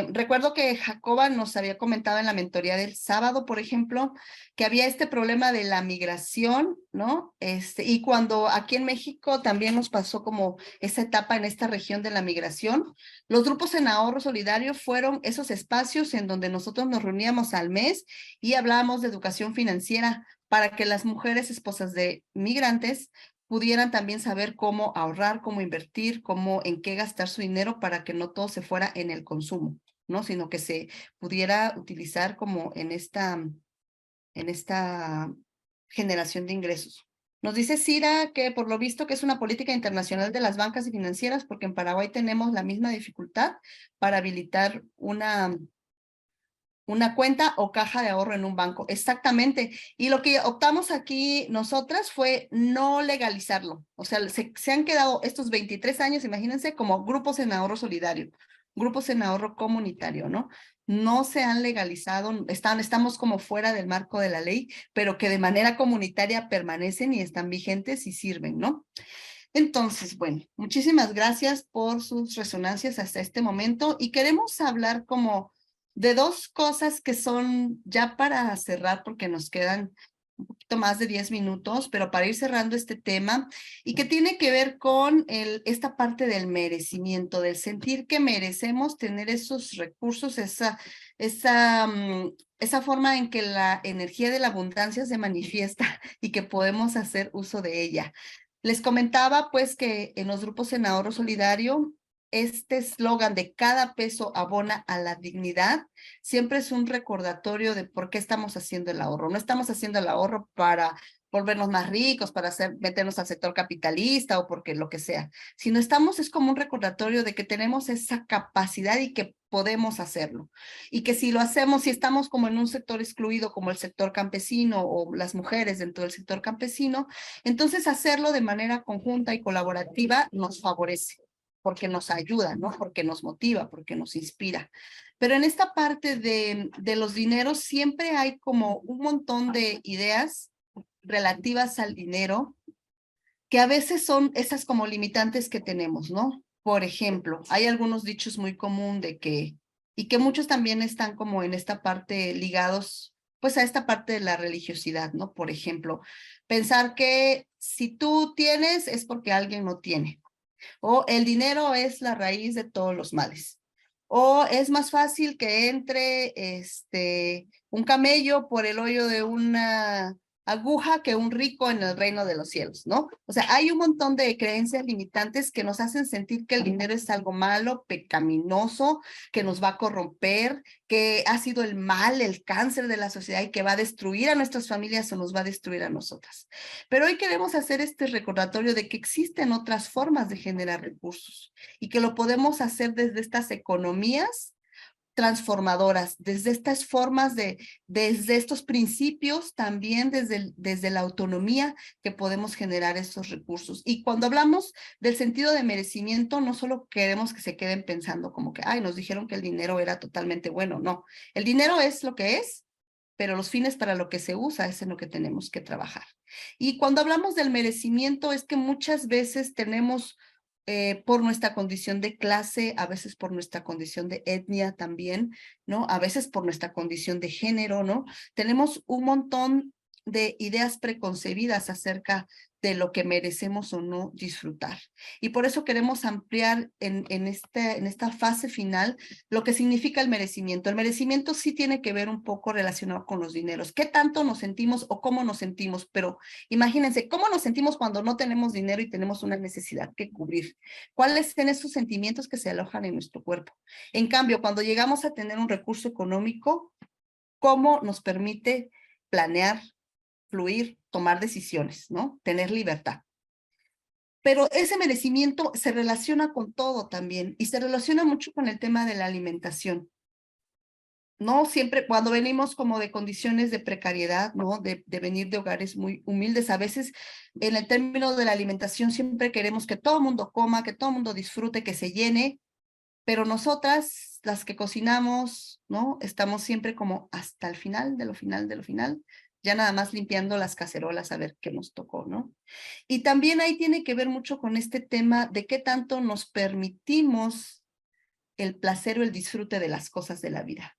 Recuerdo que Jacoba nos había comentado en la mentoría del sábado, por ejemplo, que había este problema de la migración, ¿no? Y cuando aquí en México también nos pasó como esa etapa en esta región de la migración, los grupos en ahorro solidario fueron esos espacios en donde nosotros nos reuníamos al mes y hablábamos de educación financiera para que las mujeres esposas de migrantes pudieran también saber cómo ahorrar, cómo invertir, en qué gastar su dinero para que no todo se fuera en el consumo, ¿no? Sino que se pudiera utilizar como en esta generación de ingresos. Nos dice Cira que por lo visto que es una política internacional de las bancas y financieras, porque en Paraguay tenemos la misma dificultad para habilitar una cuenta o caja de ahorro en un banco. Exactamente. Y lo que optamos aquí nosotras fue no legalizarlo. O sea, se han quedado estos 23 años, imagínense, como grupos en ahorro solidario, grupos en ahorro comunitario, ¿no? No se han legalizado, estamos como fuera del marco de la ley, pero que de manera comunitaria permanecen y están vigentes y sirven, ¿no? Entonces, bueno, muchísimas gracias por sus resonancias hasta este momento y queremos hablar como de 2 cosas que son ya para cerrar porque nos quedan un poquito más de 10 minutos, pero para ir cerrando este tema, y que tiene que ver con esta parte del merecimiento, del sentir que merecemos tener esos recursos, esa forma en que la energía de la abundancia se manifiesta y que podemos hacer uso de ella. Les comentaba pues que en los grupos en ahorro solidario, este eslogan de cada peso abona a la dignidad, siempre es un recordatorio de por qué estamos haciendo el ahorro. No estamos haciendo el ahorro para volvernos más ricos, para meternos al sector capitalista o porque lo que sea, sino es como un recordatorio de que tenemos esa capacidad y que podemos hacerlo. Y que si lo hacemos, si estamos como en un sector excluido como el sector campesino o las mujeres dentro del sector campesino, entonces hacerlo de manera conjunta y colaborativa nos favorece, porque nos ayuda, ¿no? Porque nos motiva, porque nos inspira. Pero en esta parte de los dineros siempre hay como un montón de ideas relativas al dinero que a veces son esas como limitantes que tenemos, ¿no? Por ejemplo, hay algunos dichos muy común y que muchos también están como en esta parte ligados, pues a esta parte de la religiosidad, ¿no? Por ejemplo, pensar que si tú tienes es porque alguien no tiene. O el dinero es la raíz de todos los males. O es más fácil que entre un camello por el hoyo de una aguja que un rico en el reino de los cielos, ¿no? O sea, hay un montón de creencias limitantes que nos hacen sentir que el dinero es algo malo, pecaminoso, que nos va a corromper, que ha sido el mal, el cáncer de la sociedad y que va a destruir a nuestras familias o nos va a destruir a nosotras. Pero hoy queremos hacer este recordatorio de que existen otras formas de generar recursos y que lo podemos hacer desde estas economías transformadoras, desde estas formas desde estos principios, también desde la autonomía que podemos generar esos recursos. Y cuando hablamos del sentido de merecimiento, no solo queremos que se queden pensando como que, ay, nos dijeron que el dinero era totalmente bueno, no. El dinero es lo que es, pero los fines para lo que se usa es en lo que tenemos que trabajar. Y cuando hablamos del merecimiento es que muchas veces tenemos por nuestra condición de clase, a veces por nuestra condición de etnia también, ¿no? A veces por nuestra condición de género, ¿no? Tenemos un montón de ideas preconcebidas acerca de lo que merecemos o no disfrutar. Y por eso queremos ampliar en esta fase final lo que significa el merecimiento. El merecimiento sí tiene que ver un poco relacionado con los dineros. ¿Qué tanto nos sentimos o cómo nos sentimos? Pero imagínense, ¿cómo nos sentimos cuando no tenemos dinero y tenemos una necesidad que cubrir? ¿Cuáles son esos sentimientos que se alojan en nuestro cuerpo? En cambio, cuando llegamos a tener un recurso económico, ¿cómo nos permite planear, fluir, tomar decisiones, ¿no? Tener libertad? Pero ese merecimiento se relaciona con todo también y se relaciona mucho con el tema de la alimentación. No siempre, cuando venimos como de condiciones de precariedad, ¿no? De venir de hogares muy humildes, a veces en el término de la alimentación siempre queremos que todo el mundo coma, que todo el mundo disfrute, que se llene, pero nosotras, las que cocinamos, ¿no? Estamos siempre como hasta el final, de lo final, de lo final, ya nada más limpiando las cacerolas a ver qué nos tocó, ¿no? Y también ahí tiene que ver mucho con este tema de qué tanto nos permitimos el placer o el disfrute de las cosas de la vida.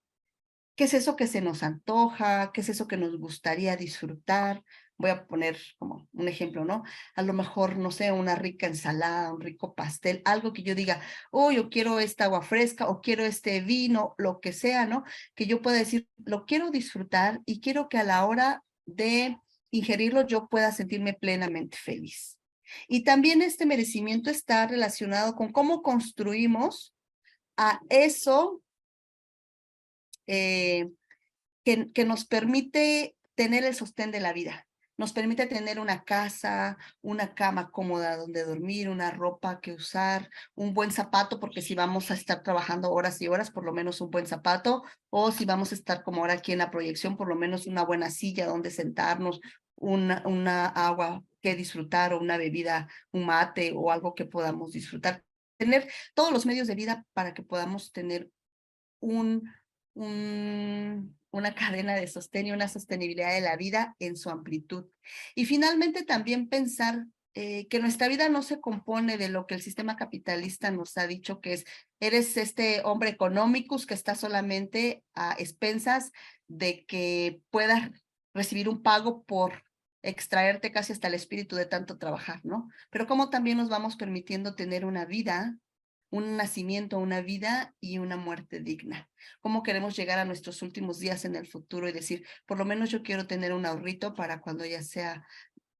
¿Qué es eso que se nos antoja? ¿Qué es eso que nos gustaría disfrutar? Voy a poner como un ejemplo, ¿no? A lo mejor, no sé, una rica ensalada, un rico pastel, algo que yo diga, oh, yo quiero esta agua fresca o quiero este vino, lo que sea, ¿no? Que yo pueda decir, lo quiero disfrutar y quiero que a la hora de ingerirlo yo pueda sentirme plenamente feliz. Y también este merecimiento está relacionado con cómo construimos a eso que nos permite tener el sostén de la vida. Nos permite tener una casa, una cama cómoda donde dormir, una ropa que usar, un buen zapato, porque si vamos a estar trabajando horas y horas, por lo menos un buen zapato, o si vamos a estar como ahora aquí en la proyección, por lo menos una buena silla donde sentarnos, una agua que disfrutar o una bebida, un mate o algo que podamos disfrutar. Tener todos los medios de vida para que podamos tener una cadena de sostén y una sostenibilidad de la vida en su amplitud. Y finalmente también pensar que nuestra vida no se compone de lo que el sistema capitalista nos ha dicho que es, eres este hombre economicus que está solamente a expensas de que puedas recibir un pago por extraerte casi hasta el espíritu de tanto trabajar, ¿no? Pero cómo también nos vamos permitiendo tener una vida, un nacimiento, una vida y una muerte digna. Cómo queremos llegar a nuestros últimos días en el futuro y decir, por lo menos yo quiero tener un ahorrito para cuando ya sea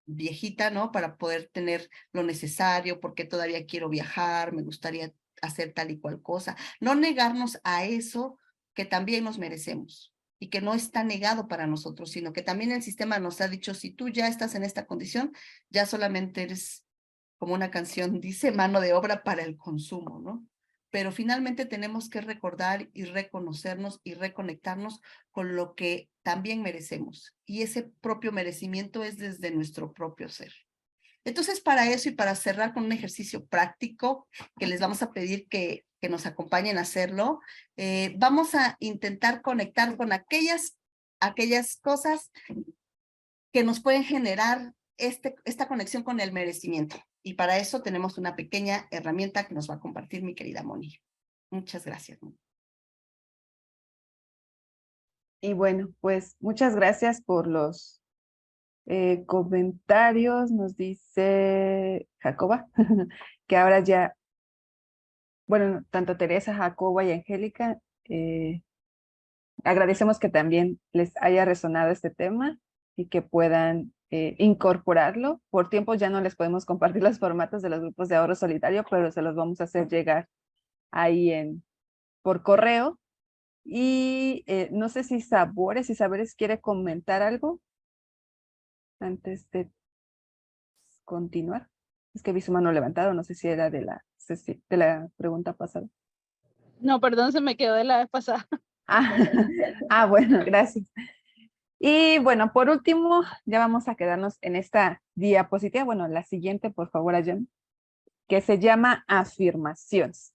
viejita, ¿no? Para poder tener lo necesario, porque todavía quiero viajar, me gustaría hacer tal y cual cosa. No negarnos a eso que también nos merecemos y que no está negado para nosotros, sino que también el sistema nos ha dicho, si tú ya estás en esta condición, ya solamente eres, como una canción dice, mano de obra para el consumo, ¿no? Pero finalmente tenemos que recordar y reconocernos y reconectarnos con lo que también merecemos. Y ese propio merecimiento es desde nuestro propio ser. Entonces, para eso y para cerrar con un ejercicio práctico que les vamos a pedir que nos acompañen a hacerlo, vamos a intentar conectar con aquellas cosas que nos pueden generar esta conexión con el merecimiento. Y para eso tenemos una pequeña herramienta que nos va a compartir mi querida Moni. Muchas gracias, Moni. Y bueno, pues muchas gracias por los comentarios. Nos dice Jacoba, que ahora ya, bueno, tanto Teresa, Jacoba y Angélica, agradecemos que también les haya resonado este tema y que puedan incorporarlo. Por tiempo ya no les podemos compartir los formatos de los grupos de ahorro solidario, pero se los vamos a hacer llegar ahí por correo. Y no sé si Saberes quiere comentar algo antes de continuar. Es que vi su mano levantada, no sé si era de la pregunta pasada. No, perdón, se me quedó de la vez pasada. Bueno, gracias. Y bueno, por último, ya vamos a quedarnos en esta diapositiva, bueno, la siguiente, por favor, Ayam, que se llama afirmaciones.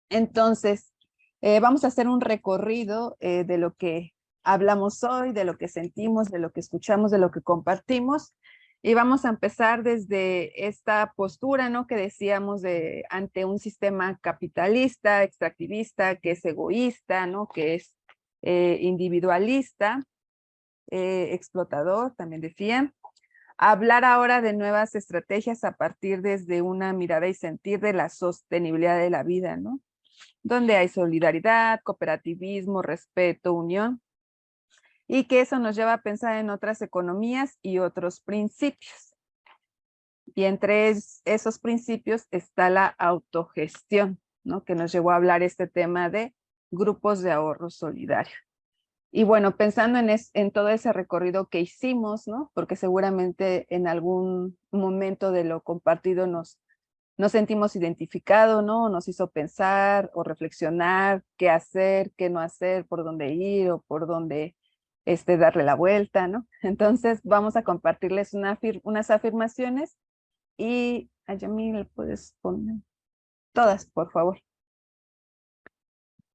Entonces, vamos a hacer un recorrido de lo que hablamos hoy, de lo que sentimos, de lo que escuchamos, de lo que compartimos. Y vamos a empezar desde esta postura, ¿no? Que decíamos ante un sistema capitalista, extractivista, que es egoísta, ¿no? Que es individualista, explotador, también decían. Hablar ahora de nuevas estrategias a partir desde una mirada y sentir de la sostenibilidad de la vida, ¿no? Donde hay solidaridad, cooperativismo, respeto, unión, y que eso nos lleva a pensar en otras economías y otros principios. Y entre esos principios está la autogestión, ¿no? Que nos llevó a hablar este tema de grupos de ahorro solidario. Y bueno, pensando en todo ese recorrido que hicimos, ¿no? Porque seguramente en algún momento de lo compartido nos sentimos identificados, ¿no? Nos hizo pensar o reflexionar qué hacer, qué no hacer, por dónde ir o por dónde darle la vuelta, ¿no? Entonces vamos a compartirles unas afirmaciones y a Yamil puedes poner todas, por favor.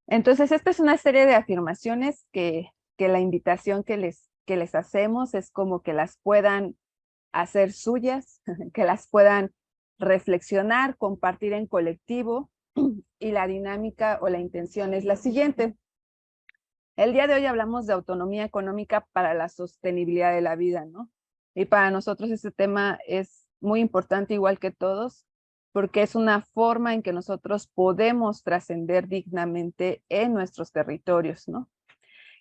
Entonces esta es una serie de afirmaciones que la invitación que les hacemos es como que las puedan hacer suyas, que las puedan reflexionar, compartir en colectivo, y la dinámica o la intención es la siguiente. El día de hoy hablamos de autonomía económica para la sostenibilidad de la vida, ¿no? Y para nosotros este tema es muy importante, igual que todos, porque es una forma en que nosotros podemos trascender dignamente en nuestros territorios, ¿no?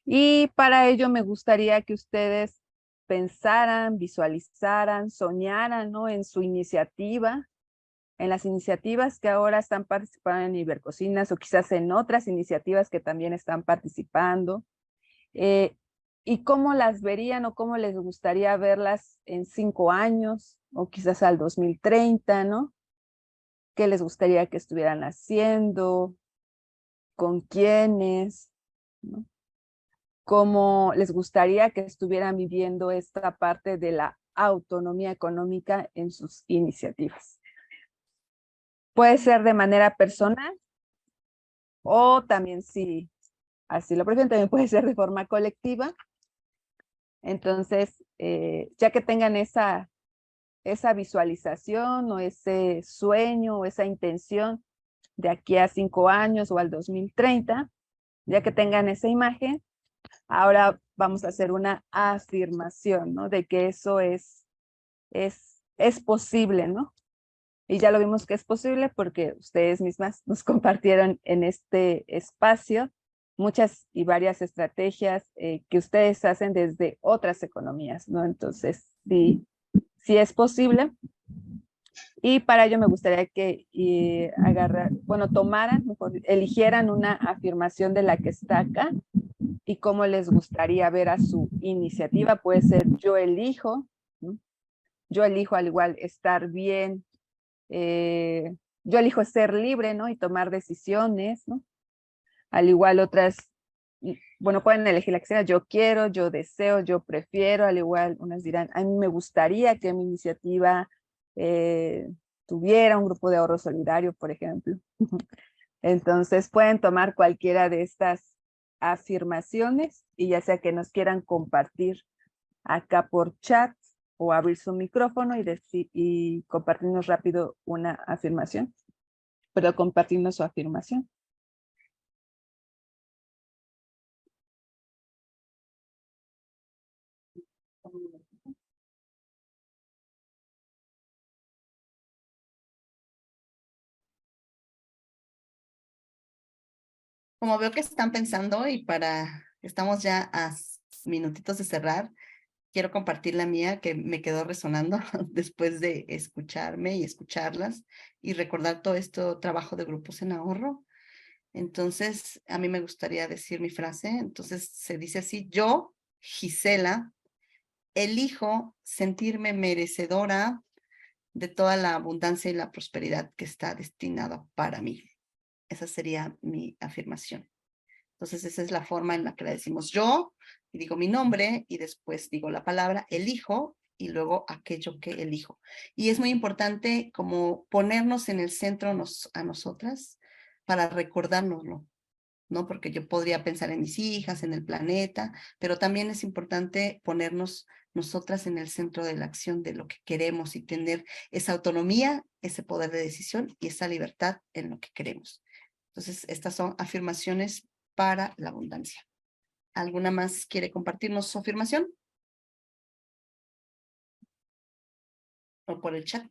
Y para ello me gustaría que ustedes pensaran, visualizaran, soñaran, ¿no? En su iniciativa, en las iniciativas que ahora están participando en Ibercocinas o quizás en otras iniciativas que también están participando, y cómo las verían o cómo les gustaría verlas en 5 años o quizás al 2030, ¿no? ¿Qué les gustaría que estuvieran haciendo? ¿Con quiénes? ¿No? ¿Cómo les gustaría que estuvieran viviendo esta parte de la autonomía económica en sus iniciativas? Puede ser de manera personal o también, si así lo prefieren, también puede ser de forma colectiva. Entonces, ya que tengan esa visualización o ese sueño o esa intención de aquí a 5 años o al 2030, ya que tengan esa imagen, Ahora vamos a hacer una afirmación, ¿no? De que eso es posible, ¿no? Y ya lo vimos que es posible porque ustedes mismas nos compartieron en este espacio muchas y varias estrategias que ustedes hacen desde otras economías, ¿no? Entonces, sí es posible. Y para ello me gustaría que tomaran, eligieran una afirmación de la que está acá y cómo les gustaría ver a su iniciativa. Puede ser yo elijo, ¿no? Yo elijo al igual estar bien, yo elijo ser libre, ¿no? Y tomar decisiones, ¿no? Al igual otras, bueno, pueden elegir la que sea, yo quiero, yo deseo, yo prefiero, al igual unas dirán, a mí me gustaría que mi iniciativa tuviera un grupo de ahorro solidario, por ejemplo. Entonces pueden tomar cualquiera de estas afirmaciones y ya sea que nos quieran compartir acá por chat o abrir su micrófono y compartirnos rápido una afirmación, pero compartirnos su afirmación. Como veo que están pensando y estamos ya a minutitos de cerrar, quiero compartir la mía que me quedó resonando después de escucharme y escucharlas y recordar todo este trabajo de grupos en ahorro. Entonces, a mí me gustaría decir mi frase. Entonces, se dice así: yo, Gisela, elijo sentirme merecedora de toda la abundancia y la prosperidad que está destinada para mí. Esa sería mi afirmación. Entonces, esa es la forma en la que la decimos yo, y digo mi nombre, y después digo la palabra, elijo, y luego aquello que elijo. Y es muy importante como ponernos en el centro a nosotras para recordárnoslo, ¿no? Porque yo podría pensar en mis hijas, en el planeta, pero también es importante ponernos nosotras en el centro de la acción de lo que queremos y tener esa autonomía, ese poder de decisión y esa libertad en lo que queremos. Entonces, estas son afirmaciones para la abundancia. ¿Alguna más quiere compartirnos su afirmación? O por el chat.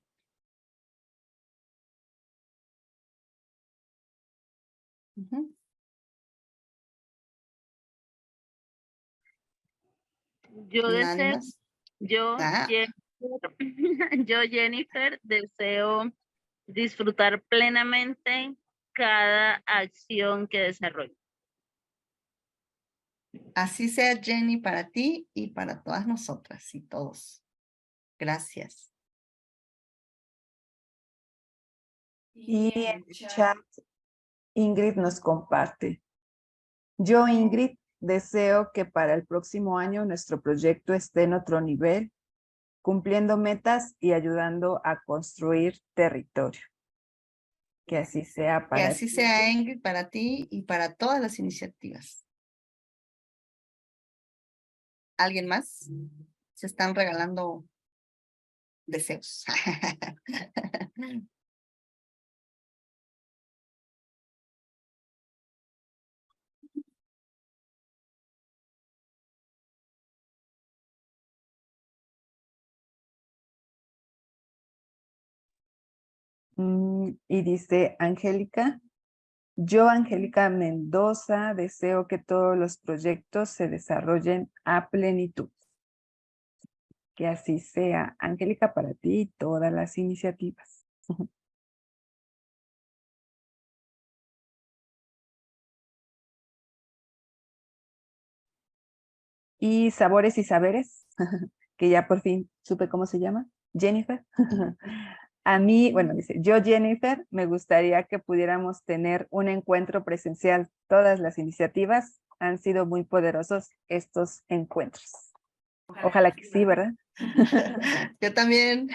Yo ¿Nadie deseo, más? yo, yo, Jennifer, deseo disfrutar plenamente cada acción que desarrollo. Así sea, Jenny, para ti y para todas nosotras y todos. Gracias. Y en el chat, Ingrid nos comparte. Yo, Ingrid, deseo que para el próximo año nuestro proyecto esté en otro nivel, cumpliendo metas y ayudando a construir territorio. Que así sea Que para así ti. sea, Ingrid, para ti y para todas las iniciativas. ¿Alguien más? Se están regalando deseos. Y dice Angélica, yo, Angélica Mendoza, deseo que todos los proyectos se desarrollen a plenitud. Que así sea, Angélica, para ti y todas las iniciativas. Y Sabores y Saberes, que ya por fin supe cómo se llama, Jennifer. A mí, bueno, dice, yo, Jennifer, me gustaría que pudiéramos tener un encuentro presencial. Todas las iniciativas han sido muy poderosos estos encuentros. Ojalá que sí, ¿verdad? Yo también.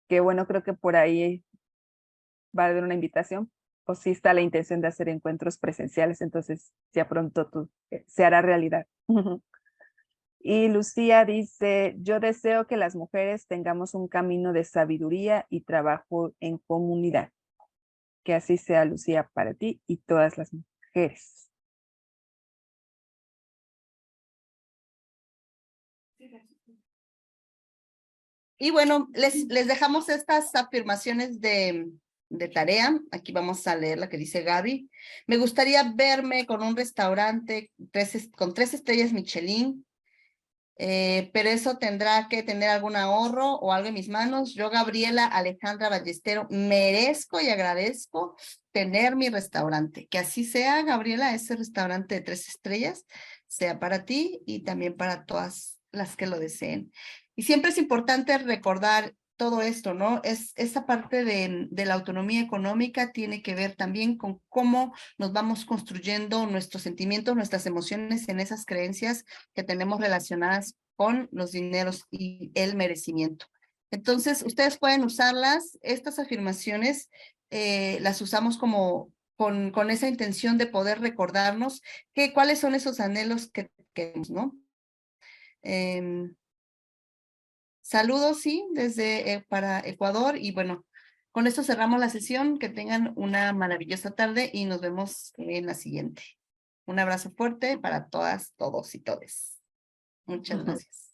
Que bueno, creo que por ahí va a haber una invitación, o sí está la intención de hacer encuentros presenciales, entonces ya pronto se hará realidad. Y Lucía dice, yo deseo que las mujeres tengamos un camino de sabiduría y trabajo en comunidad. Que así sea, Lucía, para ti y todas las mujeres. Y bueno, les dejamos estas afirmaciones de tarea. Aquí vamos a leer la que dice Gaby. Me gustaría verme con un restaurante con 3 estrellas Michelin, pero eso tendrá que tener algún ahorro o algo en mis manos. Yo, Gabriela Alejandra Ballestero, merezco y agradezco tener mi restaurante. Que así sea, Gabriela, ese restaurante de 3 estrellas sea para ti y también para todas las que lo deseen. Y siempre es importante recordar todo esto, ¿no? Esta parte de la autonomía económica tiene que ver también con cómo nos vamos construyendo nuestros sentimientos, nuestras emociones en esas creencias que tenemos relacionadas con los dineros y el merecimiento. Entonces, ustedes pueden usarlas, estas afirmaciones las usamos como con esa intención de poder recordarnos cuáles son esos anhelos que queremos, ¿no? Saludos, sí, desde para Ecuador y bueno, con esto cerramos la sesión. Que tengan una maravillosa tarde y nos vemos en la siguiente. Un abrazo fuerte para todas, todos y todes. Muchas gracias.